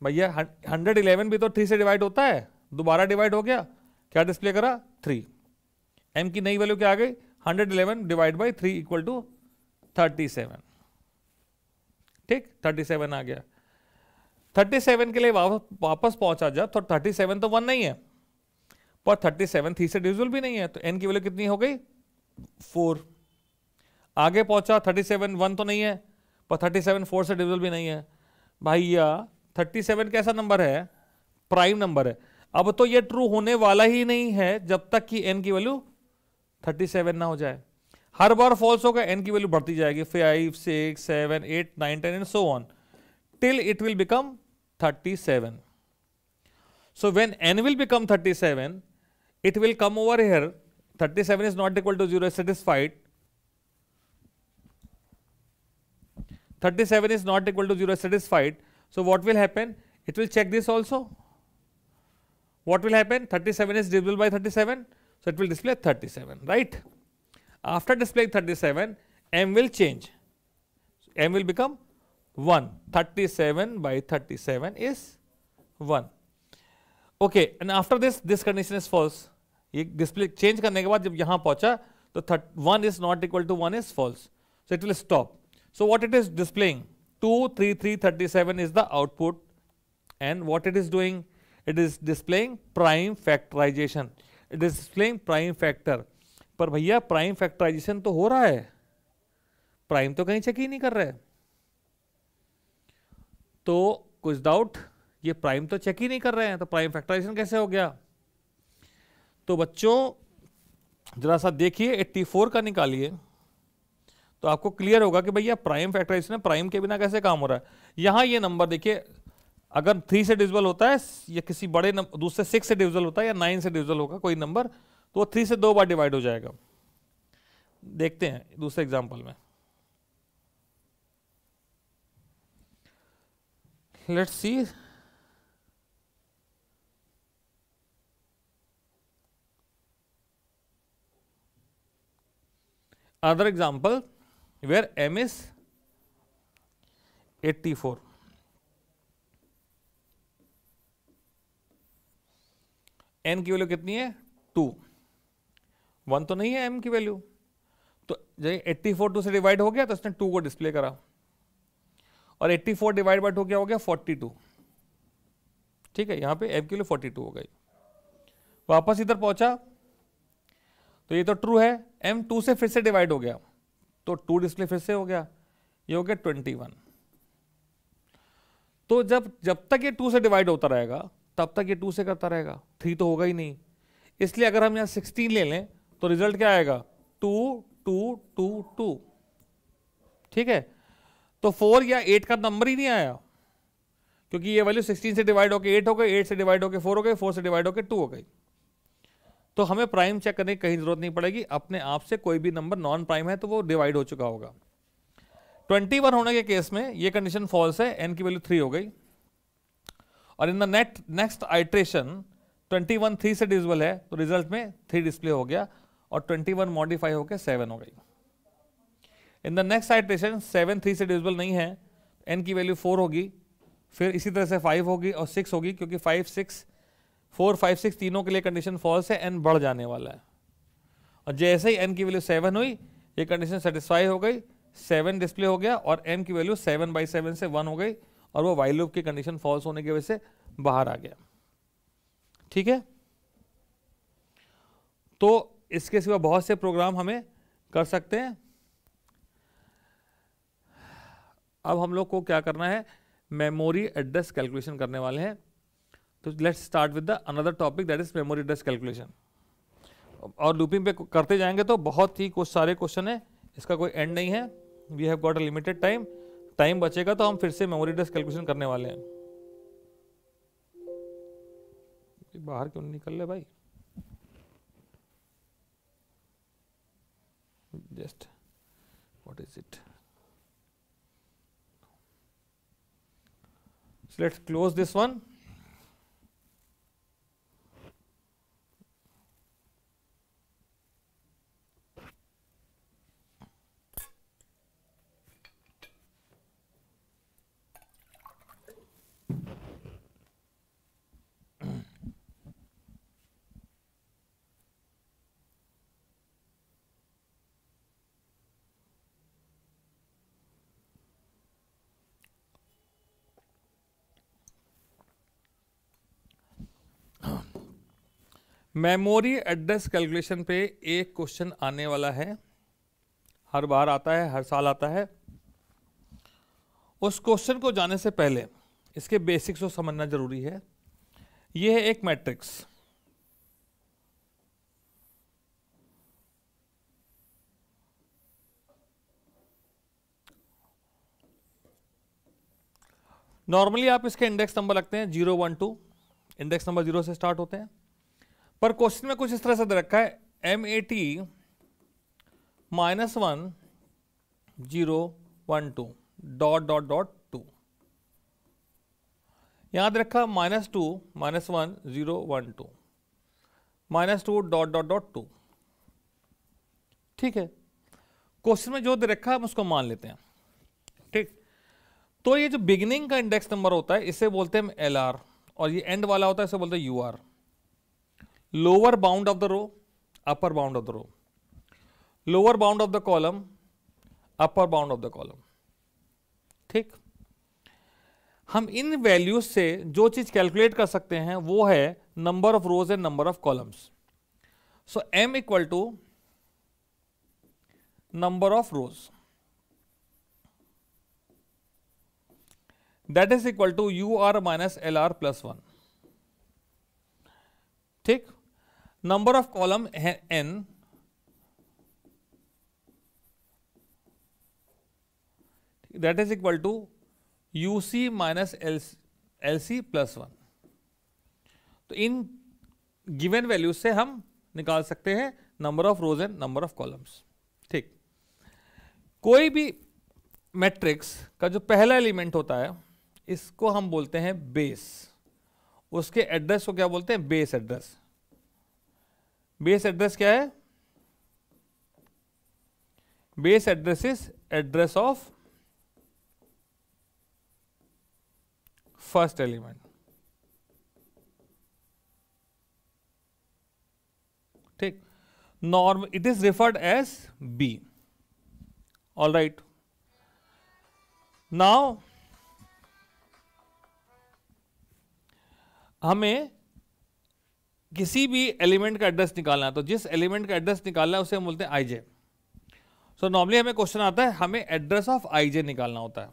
भैया 111 भी तो 3 से डिवाइड होता है, दोबारा डिवाइड हो गया, क्या डिस्प्ले करा? 3. m की नई वैल्यू क्या आ गई? 111 डिवाइड बाई 3 इक्वल टू 37. ठीक, 37 आ गया. 37 के लिए वापस पहुंचा जा, तो 37 तो 1 नहीं है, पर 37 3 से डिविजिबल भी नहीं है, तो n की वैल्यू कितनी हो गई? 4. आगे पहुंचा, 37 1 तो नहीं है, पर 37 4 से डिविजिबल भी नहीं है. भैया 37 कैसा नंबर है? प्राइम नंबर है. अब तो ये ट्रू होने वाला ही नहीं है जब तक कि n की वैल्यू 37 ना हो जाए. हर बार फॉल्स होगा, n की वैल्यू बढ़ती जाएगी, 5 6 7 8 9 10 and so on till it will become 37. So when n will become 37, it will come over here. 37 is not equal to 0, is satisfied. 37 is not equal to 0, is satisfied. So what will happen? It will check this also. What will happen? 37 is divisible by 37, so it will display 37, right? After displaying 37, m will change. M will become 1. 37 by 37 is 1. Okay, and after this condition is false. ये display change करने के बाद जब यहां पहुंचा, तो 1 is not equal to 1 is false. So it will stop. So what it is displaying? 2 3 3 37 is the output, and what it is doing? It is displaying prime factorization. It is displaying prime factor. पर भैया prime factorisation तो हो रहा है, prime तो कहीं check ही नहीं कर रहा है. तो कुछ डाउट, ये प्राइम तो चेक ही नहीं कर रहे हैं, तो प्राइम फैक्टराइजेशन कैसे हो गया? तो बच्चों जरा सा देखिए, 84 का निकालिए तो आपको क्लियर होगा कि भैया प्राइम फैक्टराइजेशन है, प्राइम के बिना कैसे काम हो रहा है. यहां ये नंबर देखिए, अगर 3 से डिविजिबल होता है या किसी बड़े नंबर, दूसरे 6 से डिविजिबल होता है या 9 से डिविजिबल होगा कोई नंबर, तो वो 3 से 2 बार डिवाइड हो जाएगा. देखते हैं दूसरे एग्जांपल में. Let's see. Other example where m is 84. n की वैल्यू कितनी है? 2. 1 तो नहीं है m की वैल्यू, तो जब 84 2 से डिवाइड हो गया तो उसने 2 को डिस्प्ले करा, और 84 डिवाइड बाय 2 क्या हो गया? 42. ठीक है, यहां पे m की वैल्यू 42 हो गई. वापस इधर पहुंचा तो ये तो ट्रू है, m 2 से फिर से डिवाइड हो गया, तो 2 डिस्प्ले फिर से हो गया, ये हो गया 21. तो जब तक ये 2 से डिवाइड होता रहेगा तब तक ये 2 से करता रहेगा, 3 तो होगा ही नहीं. इसलिए अगर हम यहाँ 16 ले लें तो रिजल्ट क्या आएगा? 2 222, ठीक है। तो 4 या 8 का नंबर ही नहीं आया, क्योंकि ये वैल्यू 16 से डिवाइड होकर 8 हो गई, 8 से डिवाइड होकर 4 हो गई, 4 से डिवाइड होकर 2 हो गई। तो हमें प्राइम चेक करने की कहीं जरूरत नहीं पड़ेगी, अपने आप से कोई भी नंबर नॉन प्राइम है तो वो डिवाइड हो चुका होगा। 21 होने के केस में ये कंडीशन फॉल्स है, n की वैल्यू 3 हो गई, और इन द नेक्स्ट आइट्रेशन 21 3 से डिविजिबल है, तो रिजल्ट में 3 डिस्प्ले हो गया और 21 मॉडिफाई होकर 7 हो गई। इन द नेक्स्ट आइट्रेशन 7 3 से डिविजिबल नहीं है, n की वैल्यू 4 होगी, फिर इसी तरह से 5 होगी और 6 होगी, क्योंकि 4 5 6 तीनों के लिए कंडीशन फॉल्स है, n बढ़ जाने वाला है। और जैसे ही n की वैल्यू 7 हुई, ये कंडीशन सेटिस्फाई हो गई, 7 डिस्प्ले हो गया और m की वैल्यू 7/7 से 1 हो गई, और वो वाइल लूप की कंडीशन फॉल्स होने की वजह से बाहर आ गया। ठीक है, तो इसके सिवा बहुत से प्रोग्राम हमें कर सकते हैं। अब हम लोग को क्या करना है, मेमोरी एड्रेस कैलकुलेशन करने वाले हैं। तो let's start with the another topic, that is memory address calculation. और लूपिंग पे करते जाएंगे तो बहुत ही कुछ सारे क्वेश्चन है, इसका कोई एंड नहीं है। We have got a limited time बचेगा तो हम फिर से मेमोरी एड्रेस कैलकुलेशन करने वाले हैं। बाहर क्यों नहीं निकल रहे भाई, just what is it, so let's close this one. Memory address calculation पे एक क्वेश्चन आने वाला है, हर बार आता है, हर साल आता है। उस क्वेश्चन को जाने से पहले इसके बेसिक्स को समझना जरूरी है। यह है एक मैट्रिक्स, नॉर्मली आप इसके इंडेक्स नंबर लगते हैं 0 1 2, इंडेक्स नंबर 0 से स्टार्ट होते हैं, पर क्वेश्चन में कुछ इस तरह से दे रखा है MAT -1 0 1 2 .2, यहां दे रखा -2 -1 0 1 2 -2 .2। ठीक है, क्वेश्चन में जो दे रखा है हम उसको मान लेते हैं। ठीक, तो ये जो बिगिनिंग का इंडेक्स नंबर होता है इसे बोलते हैं LR, और ये एंड वाला होता है इसे बोलते हैं UR। Lower bound of the row, upper bound of the row, lower bound of the column, upper bound of the column. ठीक, हम इन वैल्यूज से जो चीज कैलकुलेट कर सकते हैं वो है number of rows and number of columns. So M equal to number of rows, that is equal to UR minus LR plus 1। ठीक, नंबर ऑफ कॉलम है N, that is equal to UC minus LC plus 1। तो in given values से हम निकाल सकते हैं number of rows and number of columns. ठीक, कोई भी मैट्रिक्स का जो पहला एलिमेंट होता है इसको हम बोलते हैं बेस, उसके एड्रेस को क्या बोलते हैं, बेस एड्रेस। बेस एड्रेस क्या है, base address is address of first element. ठीक, norm it is referred as B। All right, now हमें किसी भी एलिमेंट का एड्रेस निकालना है, तो जिस एलिमेंट का एड्रेस निकालना है उसे हम बोलते हैं IJ। सो नॉर्मली हमें क्वेश्चन आता है, हमें एड्रेस ऑफ IJ निकालना होता है।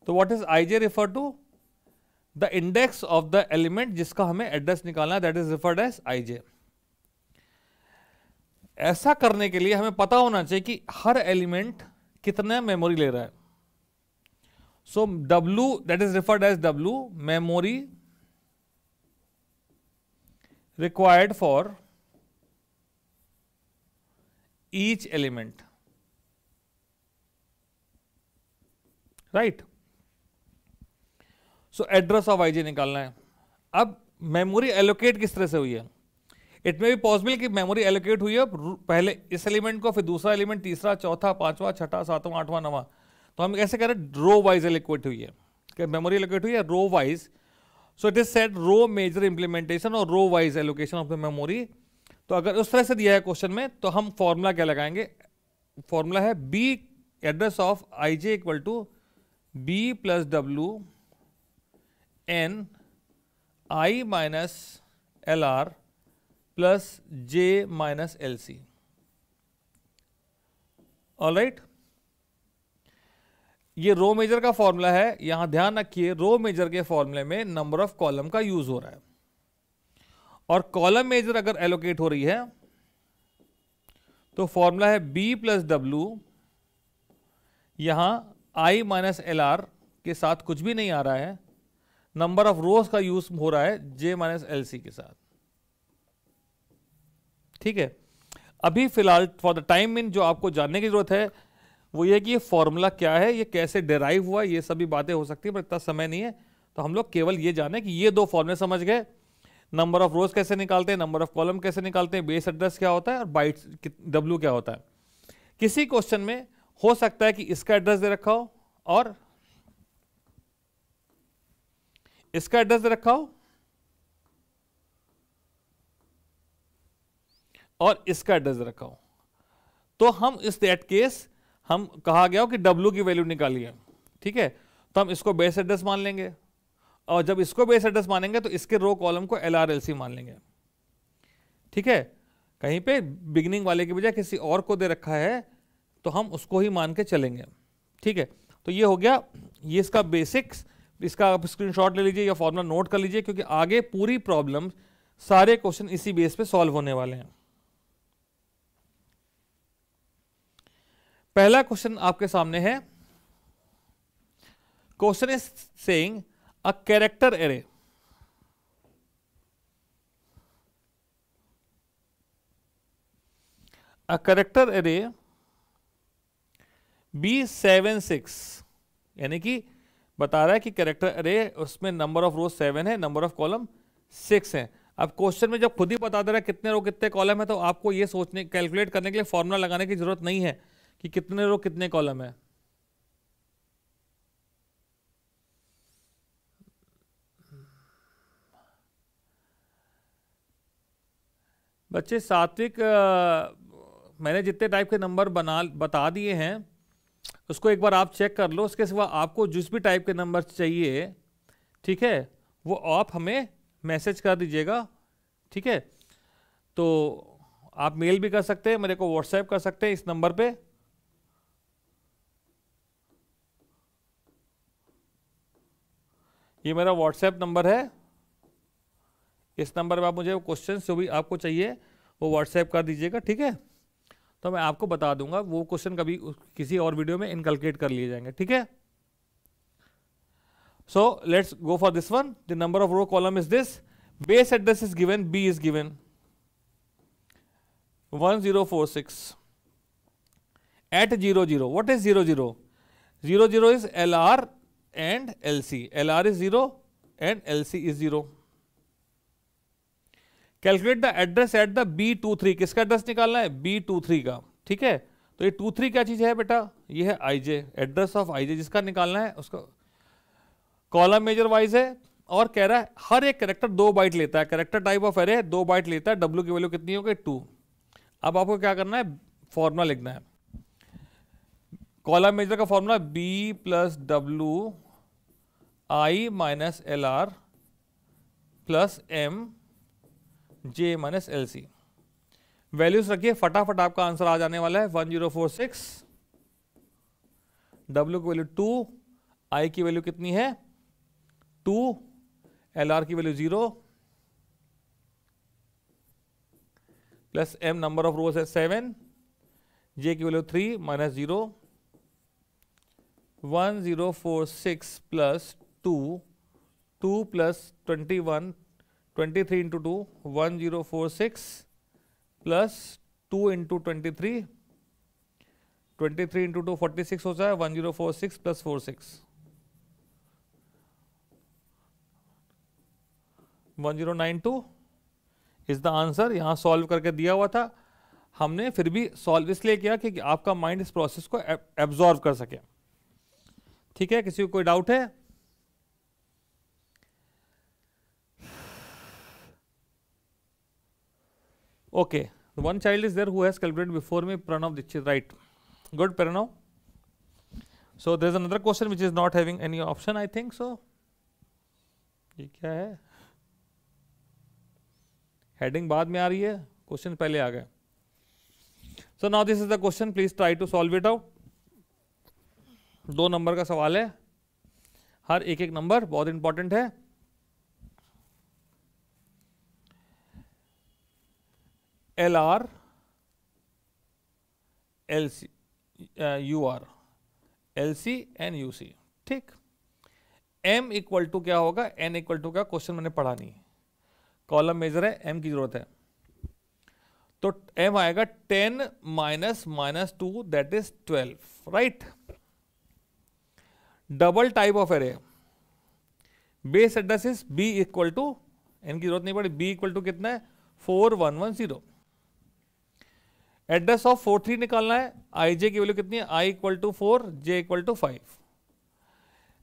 तो what is IJ refer to, the index of the element जिसका हमें एड्रेस निकालना है, that is referred as IJ। ऐसा करने के लिए हमें पता होना चाहिए कि हर एलिमेंट कितना मेमोरी ले रहा है. So W that is referred as W memory required for each element, right. So address of IJ निकालना है. अब मेमोरी एलोकेट किस तरह से हुई है? इट में भी पॉसिबल कि मेमोरी एलोकेट हुई है पहले इस एलिमेंट को, फिर दूसरा एलिमेंट, तीसरा, चौथा, पांचवा, छठा, सातवां, आठवां, नवां. तो हम कैसे कह रहे हैं? रो वाइज एलोकेट हुई है. कि मेमोरी एलोकेट हुई है row wise. So it is said row major implementation और row wise allocation of the memory. तो अगर उस तरह से दिया है क्वेश्चन में तो हम फॉर्मूला क्या लगाएंगे? फॉर्मूला है B address of I J equal to B plus W N I minus L R plus J minus L C. Alright, ये रो मेजर का फॉर्मूला है. यहां ध्यान रखिए रो मेजर के फॉर्मूले में नंबर ऑफ कॉलम का यूज हो रहा है, और कॉलम मेजर अगर एलोकेट हो रही है तो फॉर्मूला है बी प्लस डब्ल्यू, यहां आई माइनस एल आर के साथ कुछ भी नहीं आ रहा है, नंबर ऑफ रोज का यूज हो रहा है जे माइनस एल सी के साथ. ठीक है, अभी फिलहाल फॉर द टाइम इन जो आपको जानने की जरूरत है वो ये कि ये फॉर्मूला क्या है, ये कैसे डिराइव हुआ, ये सभी बातें हो सकती है पर इतना समय नहीं है. तो हम लोग केवल ये जाने कि ये दो फॉर्मूले समझ गए. नंबर ऑफ रोज कैसे निकालते हैं, नंबर ऑफ कॉलम कैसे निकालते हैं, बेस एड्रेस क्या होता है और बाइट्स डब्ल्यू क्या होता है. किसी क्वेश्चन में हो सकता है कि इसका एड्रेस दे रखा हो और इसका एड्रेस दे रखा हो और इसका एड्रेस दे रखा हो. तो हम इस दैट केस हम कहा गया हो कि W की वैल्यू निकालिए. ठीक है, तो हम इसको बेस एड्रेस मान लेंगे, और जब इसको बेस एड्रेस मानेंगे तो इसके रो कॉलम को LRLC मान लेंगे. ठीक है, कहीं पे बिगिनिंग वाले की बजाय किसी और को दे रखा है तो हम उसको ही मान के चलेंगे. ठीक है, तो ये हो गया, ये इसका बेसिक्स. इसका आप स्क्रीनशॉट ले लीजिए या फॉर्मूला नोट कर लीजिए, क्योंकि आगे पूरी प्रॉब्लम सारे क्वेश्चन इसी बेस पे सॉल्व होने वाले हैं. पहला क्वेश्चन आपके सामने है. Question is saying a character array B76, यानी कि बता रहा है कि कैरेक्टर एरे उसमें नंबर ऑफ रोज 7 है, नंबर ऑफ कॉलम 6 है. अब क्वेश्चन में जब खुद ही बता दे रहा है कितने रो कितने कॉलम है, तो आपको ये सोचने कैलकुलेट करने के लिए फॉर्मूला लगाने की जरूरत नहीं है कि कितने रो कितने कॉलम है. बच्चे सात्विक, मैंने जितने टाइप के नंबर बता दिए हैं उसको एक बार आप चेक कर लो. उसके सिवा आपको जिस भी टाइप के नंबर चाहिए, ठीक है, वो आप हमें मैसेज कर दीजिएगा. ठीक है, तो आप मेल भी कर सकते हैं, मेरे को व्हाट्सएप कर सकते हैं इस नंबर पे. ये मेरा व्हाट्सएप नंबर है. इस नंबर पे आप मुझे क्वेश्चन जो भी आपको चाहिए वो व्हाट्सएप कर दीजिएगा. ठीक है, तो मैं आपको बता दूंगा. वो क्वेश्चन कभी किसी और वीडियो में इनकलकेट कर लिए जाएंगे. ठीक है, so let's go for this one. The number of row column is this. Base address is given, B is given 1046 at 00. What is 00? 00 is LR and LC. LR is 0 and LC is 0. Calculate the address at the B23. किसका address निकालना है? B23 का. ठीक है, तो ये 23 क्या चीज है बेटा? ये है IJ, एड्रेस ऑफ IJ जिसका निकालना है. उसका कॉलम मेजर वाइज है और कह रहा है हर एक कैरेक्टर 2 बाइट लेता है. Character type of array 2 byte लेता है. W की वैल्यू कितनी हो गई? 2. अब आपको क्या करना है? फॉर्मूला लिखना है. कॉलम मेजर का formula B plus W I minus LR plus M J minus LC. Values रखिए, फटाफट आपका आंसर आ जाने वाला है. 1046. W की वैल्यू 2, I की वैल्यू कितनी है? 2, LR की value 0, plus m number of रोज है 7, j की value 3 minus 0, 1046 plus 2, 2 plus 21, 23 into 2, 1046 plus 2 into 23, 23 into 2 46 होता है, 1046 प्लस 46, 1092 इज द आंसर। यहां सॉल्व करके दिया हुआ था हमने, फिर भी सॉल्व इसलिए किया कि आपका माइंड इस प्रोसेस को एब्जॉर्व कर सके। ठीक है, किसी को कोई डाउट है? Okay, one child is there who has calculated before me, Pranav Dikshit, right, good Pranav. So there is another question which is not having any option, I think so. ये क्या है? हेडिंग बाद में आ रही है, क्वेश्चन पहले आ गए। So now this is the question, please try to solve it out. 2 number का सवाल है, हर एक एक नंबर बहुत इंपॉर्टेंट है। LR LC UR LC and UC, ठीक। M इक्वल टू क्या होगा, N इक्वल टू क्या, क्वेश्चन मैंने पढ़ा नहीं, कॉलम मेजर है, M की जरूरत है। तो M आएगा 10 minus minus 2 that is 12, right. Double type of array, base address is B equal to, N की जरूरत नहीं पड़ी, B इक्वल टू कितना है 4110। एड्रेस ऑफ 43 निकालना है, IJ की वैल्यू कितनी है, I equal to 4, J equal to 5।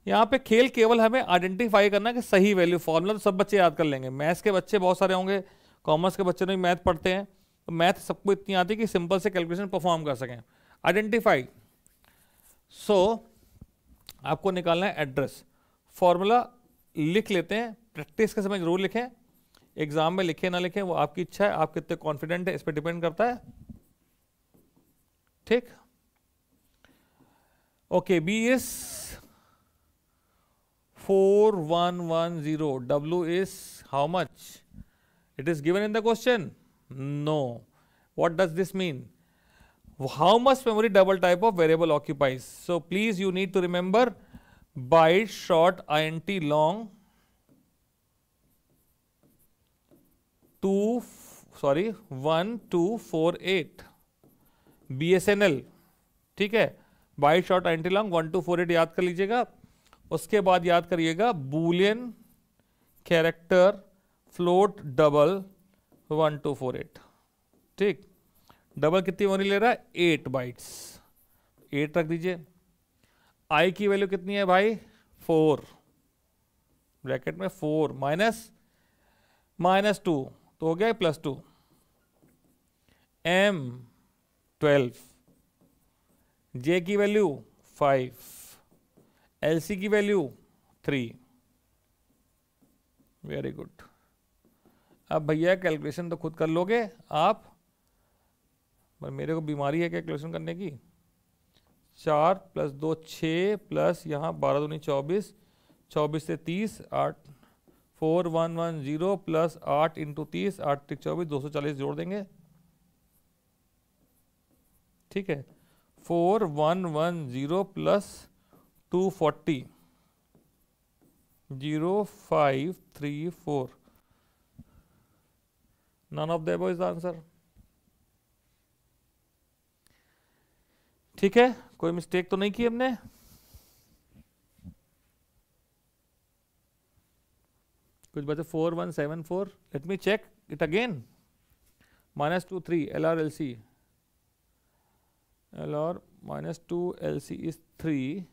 यहाँ पे खेल केवल हमें आइडेंटिफाई करना कि सही वैल्यू, फॉर्मूला तो सब बच्चे याद कर लेंगे, मैथ्स के बच्चे बहुत सारे होंगे, कॉमर्स के बच्चे भी मैथ पढ़ते हैं, तो मैथ सबको इतनी आती है कि सिंपल से कैलकुलेशन परफॉर्म कर सकें। आइडेंटिफाई, सो आपको निकालना है एड्रेस। फॉर्मूला लिख लेते हैं, प्रैक्टिस के समय जरूर लिखें, एग्जाम में लिखे ना लिखें वो आपकी इच्छा है, आप कितने कॉन्फिडेंट है इस पर डिपेंड करता है, ठीक। Okay, B is 4110, W is how much? It is given in the question? No. What does this mean? How much memory double type of variable occupies? So please you need to remember byte, short, int, long, 1248 BSNL, ठीक है। Bite, short, int, long 1248 याद कर लीजिएगा। उसके बाद याद करिएगा Boolean, character, float, double 1248, ठीक। डबल कितनी मेमोरी ले रहा है, 8 बाइट्स, 8 रख दीजिए। आई की वैल्यू कितनी है भाई, 4, ब्रैकेट में 4 माइनस माइनस 2 तो हो गया +2। M 12, J की वैल्यू 5, LC की वैल्यू 3। Very good. अब भैया कैलकुलेशन तो खुद कर लोगे आप, पर मेरे को बीमारी है कैलकुलेशन करने की। 4 + 2 6 प्लस यहाँ 12 दूनी 24, 24 से 30, 8 4110 प्लस 8 इंटू 30, 8 × 24, 240 जोड़ देंगे, ठीक है। 4110 plus 240, 0534, none of the above is the answer, ठीक है। कोई मिस्टेक तो नहीं की हमने? कुछ बचे 4174, let me check it again. -2 3 LR LC, LR -2 LC is 3,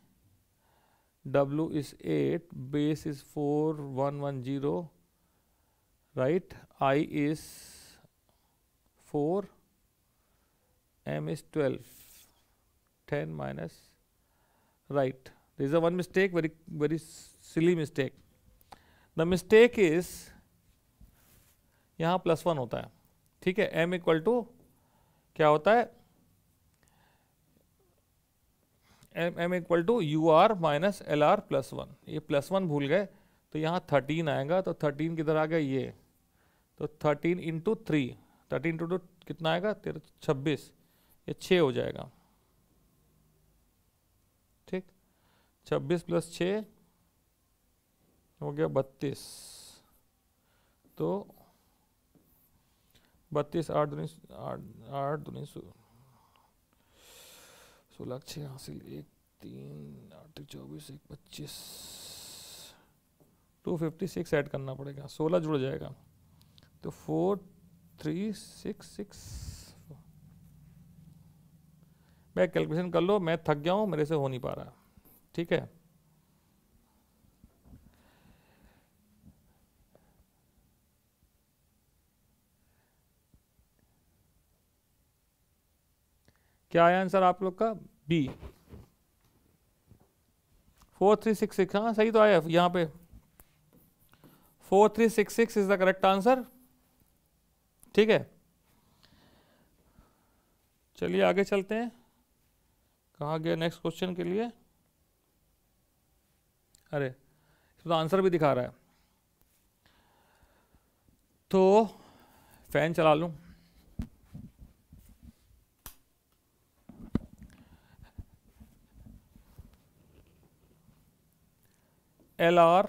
W is 8, base is 4110, right, I is 4, M is 12, 10 minus, right. There is a one mistake, very silly mistake. The mistake is यहाँ +1 होता है, ठीक है। M equal to क्या होता है, M equal to UR minus LR +1। ये +1 भूल गए तो यहाँ 13 आएगा, तो 13 किधर आ गया, ये तो 13 इंटू 3, 13 टू कितना आएगा, 13 26, ये 6 हो जाएगा। ठीक, 26 प्लस 6 हो गया 32, तो 32 8 दूनी 16 6 हासिल 1 3 8 24 1 25, 256 ऐड करना पड़ेगा, 16 जुड़ जाएगा, तो 4 3 6 6। मैं कैलकुलेशन कर लो, मैं थक गया हूँ, मेरे से हो नहीं पा रहा। ठीक है, क्या आया आंसर आप लोग का? बी, 4366। हाँ सही तो आया यहाँ पे, 4366 इज द करेक्ट आंसर। ठीक है, चलिए आगे चलते हैं। कहाँ गया नेक्स्ट क्वेश्चन के लिए? अरे इसमें तो आंसर भी दिखा रहा है, तो फैन चला लूं। LR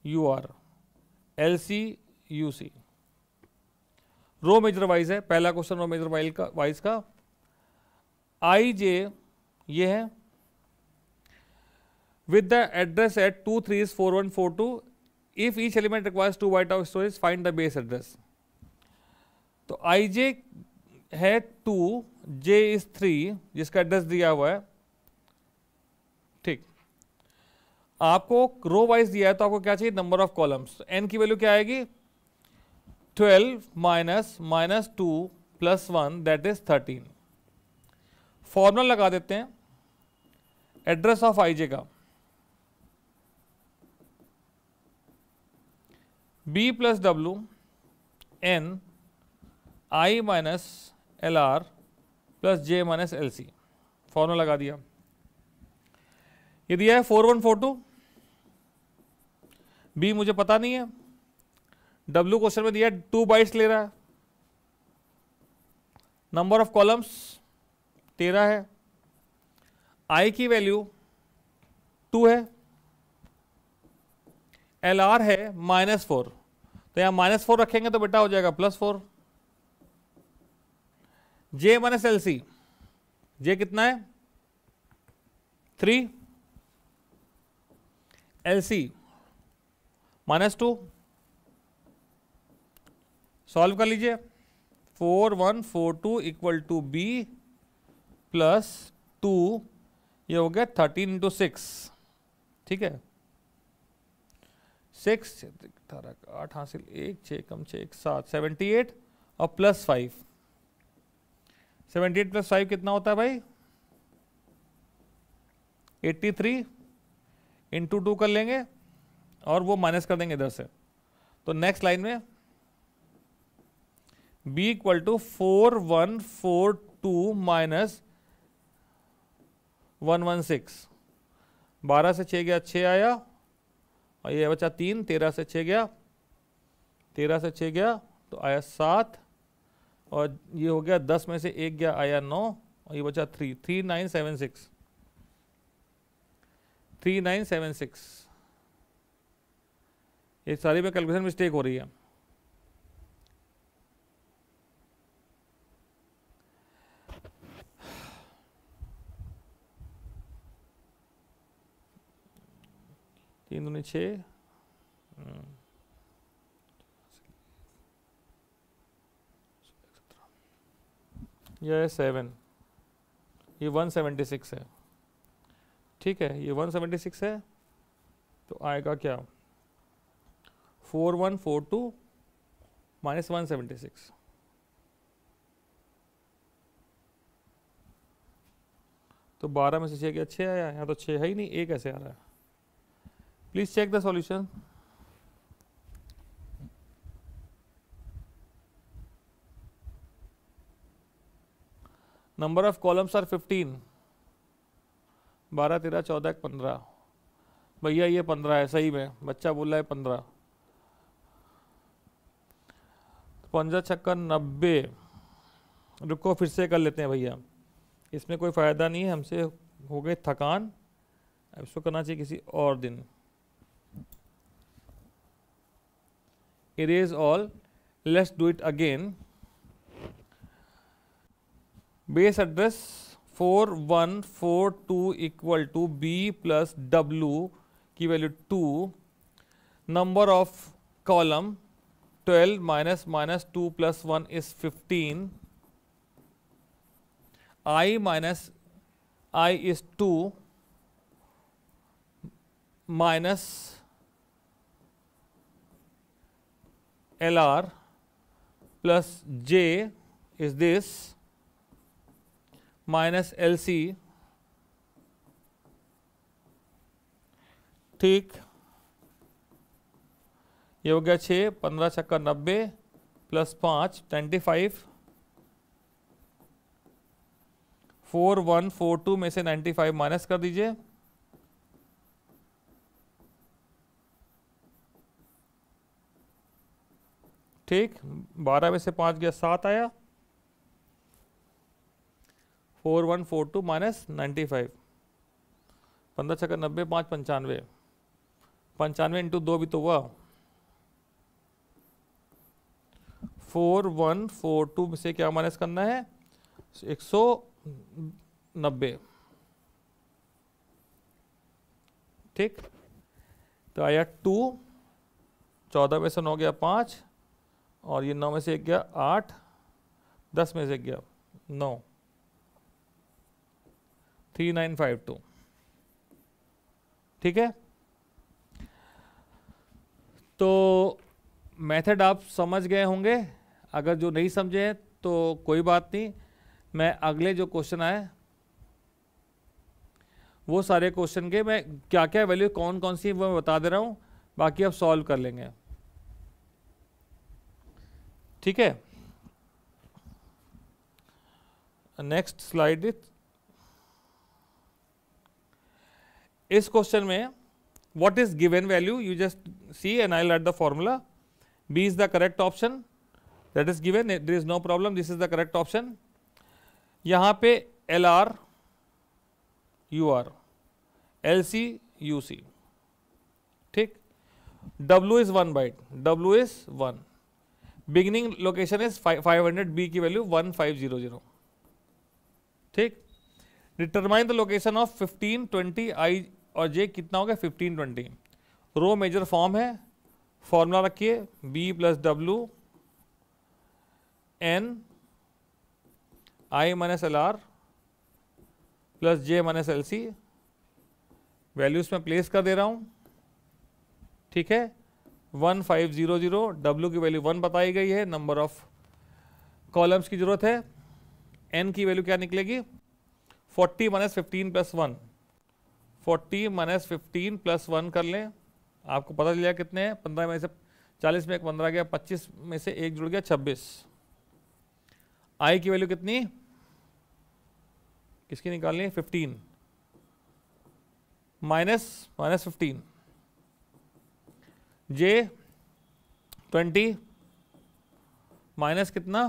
UR LC UC row major wise है, पहला क्वेश्चन रो मेजर वाइज का। IJ ये है with the address at 234142, if each element requires 2 byte of storage, find the base address। तो IJ है 2, J is 3 जिसका एड्रेस दिया हुआ है। ठीक, आपको रो वाइज दिया है तो आपको क्या चाहिए? Number of columns. n की वैल्यू क्या आएगी? 12 minus 2 plus 1 that is 13। Formula लगा देते हैं एड्रेस ऑफ IJ का, B plus W N I minus LR plus J minus LC। Formula लगा दिया। ये दिया है 4142, B मुझे पता नहीं है, W क्वेश्चन में दिया है 2 बाइट्स ले रहा है, नंबर ऑफ कॉलम्स 13 है, I की वैल्यू 2 है, LR है -4, तो यहां -4 रखेंगे तो बेटा हो जाएगा +4। J माइनस LC, J कितना है? 3, LC -2। सॉल्व कर लीजिए, 4142 इक्वल टू B प्लस 2, ये हो गया 13 × 6। ठीक है, 6 18 8 हासिल 1 6 कम 6 1 7 78 और प्लस 5, 78 प्लस 5 कितना होता है भाई? 83 इंटू 2 कर लेंगे और वो माइनस कर देंगे इधर से। तो नेक्स्ट लाइन में B इक्वल टू 4142 माइनस 116, 12 से 6 गया 6 आया, और ये बचा 3, 13 से 6 गया, 13 से 6 गया तो आया 7, और ये हो गया 10 में से 1 गया आया 9, और ये बचा 3, 3976, 3976। ये सारी में कैलकुलेशन मिस्टेक हो रही है। तीन दूनी 6, यह है 7, ये 176 है। ठीक है, ये 176 है, तो आएगा क्या? 4142 माइनस 176, तो 12 में से 6 गया 6 आया, यहाँ तो 6 है ही नहीं, 1 कैसे आ रहा है? Please check the solution. Number of columns are 15, 12 13 14 15, भैया ये 15 है, सही में बच्चा बोल रहा है 15। पंजा छक्का 90, रुको फिर से कर लेते हैं भैया, इसमें कोई फ़ायदा नहीं है, हमसे हो गई थकान, अब इसको करना चाहिए किसी और दिन। Erase all, let's do it again. Base address 4142 equal to B plus W की value 2, number of column 12 minus minus 2 plus 1 is 15, I minus I is 2 minus LR plus J is this minus LC, ठीक, ये हो गया 6, 15 छक्का 90 plus 5 25, 4142 में से 95 minus कर दीजिए, ठीक, 12 में से 5 गया 7 आया, 4142 माइनस 95, 15 छक्का 90, 5 95, 95 इंटू 2 भी तो हुआ, 4142 में से क्या माइनस करना है, 190, ठीक, तो आया 2, 14 में से 9 गया 5, और ये 9 में से 1 गया 8, 10 में से 1 गया 9, 3952, ठीक है। तो मेथड आप समझ गए होंगे, अगर जो नहीं समझे हैं तो कोई बात नहीं, मैं अगले जो क्वेश्चन आए वो सारे क्वेश्चन के मैं क्या क्या वैल्यू कौन कौन सी वो मैं बता दे रहा हूँ, बाकी आप सॉल्व कर लेंगे, ठीक है। नेक्स्ट स्लाइड, इस क्वेश्चन में what is given value, you just see and I write the formula, B is the correct option, that is given, there is no problem, this is the correct option. यहाँ पे L R U R, L C U C, ठीक, W is 1 byte, W is 1, beginning location is 500, B की value 1500, ठीक। Determine the location of 15 20 आई और जे कितना हो गया 15 20, row major form है, फॉर्मूला रखिए B plus W N I minus L R plus J minus L C, values में place कर दे रहा हूं, ठीक है। 1500, डब्ल्यू की वैल्यू 1 बताई गई है, नंबर ऑफ कॉलम्स की जरूरत है, एन की वैल्यू क्या निकलेगी 40 माइनस 15 प्लस 1, 40 माइनस 15 प्लस 1 कर लें, आपको पता चल जाएगा कितने हैं, 15 में से 40 में एक 15 गया, 25 में से एक जुड़ गया 26, आई की वैल्यू कितनी, किसकी निकालनी है 15 माइनस 15, जे 20 माइनस कितना,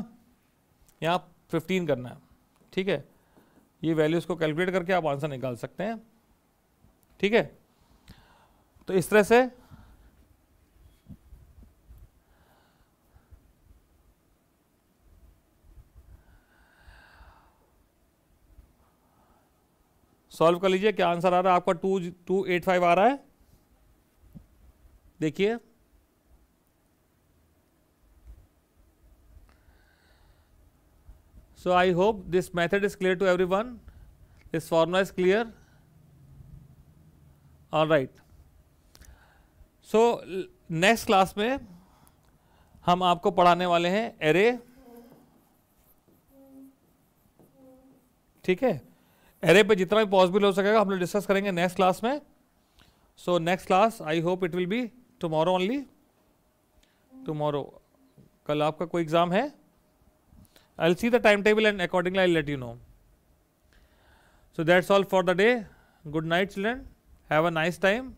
यहाँ 15 करना है, ठीक है। ये वैल्यूज को कैलकुलेट करके आप आंसर निकाल सकते हैं, ठीक है। तो इस तरह से सॉल्व कर लीजिए, क्या आंसर आ रहा है आपका 2285 आ रहा है, देखिए so I hope this method is clear to everyone, this formula is clear, all right। so next class में हम आपको पढ़ाने वाले हैं एरे, ठीक है, एरे पे जितना भी पॉसिबल हो सकेगा हम लोग डिस्कस करेंगे नेक्स्ट क्लास में। So next class I hope it will be tomorrow only, tomorrow, कल आपका कोई एग्जाम है, I'll see the timetable and accordingly I'll let you know. So that's all for the day. Good night children. Have a nice time.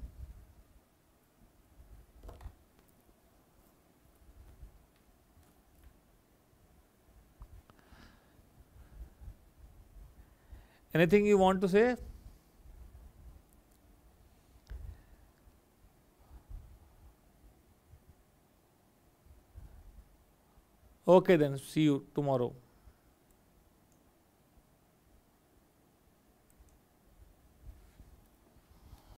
Anything you want to say? Okay then, see you tomorrow.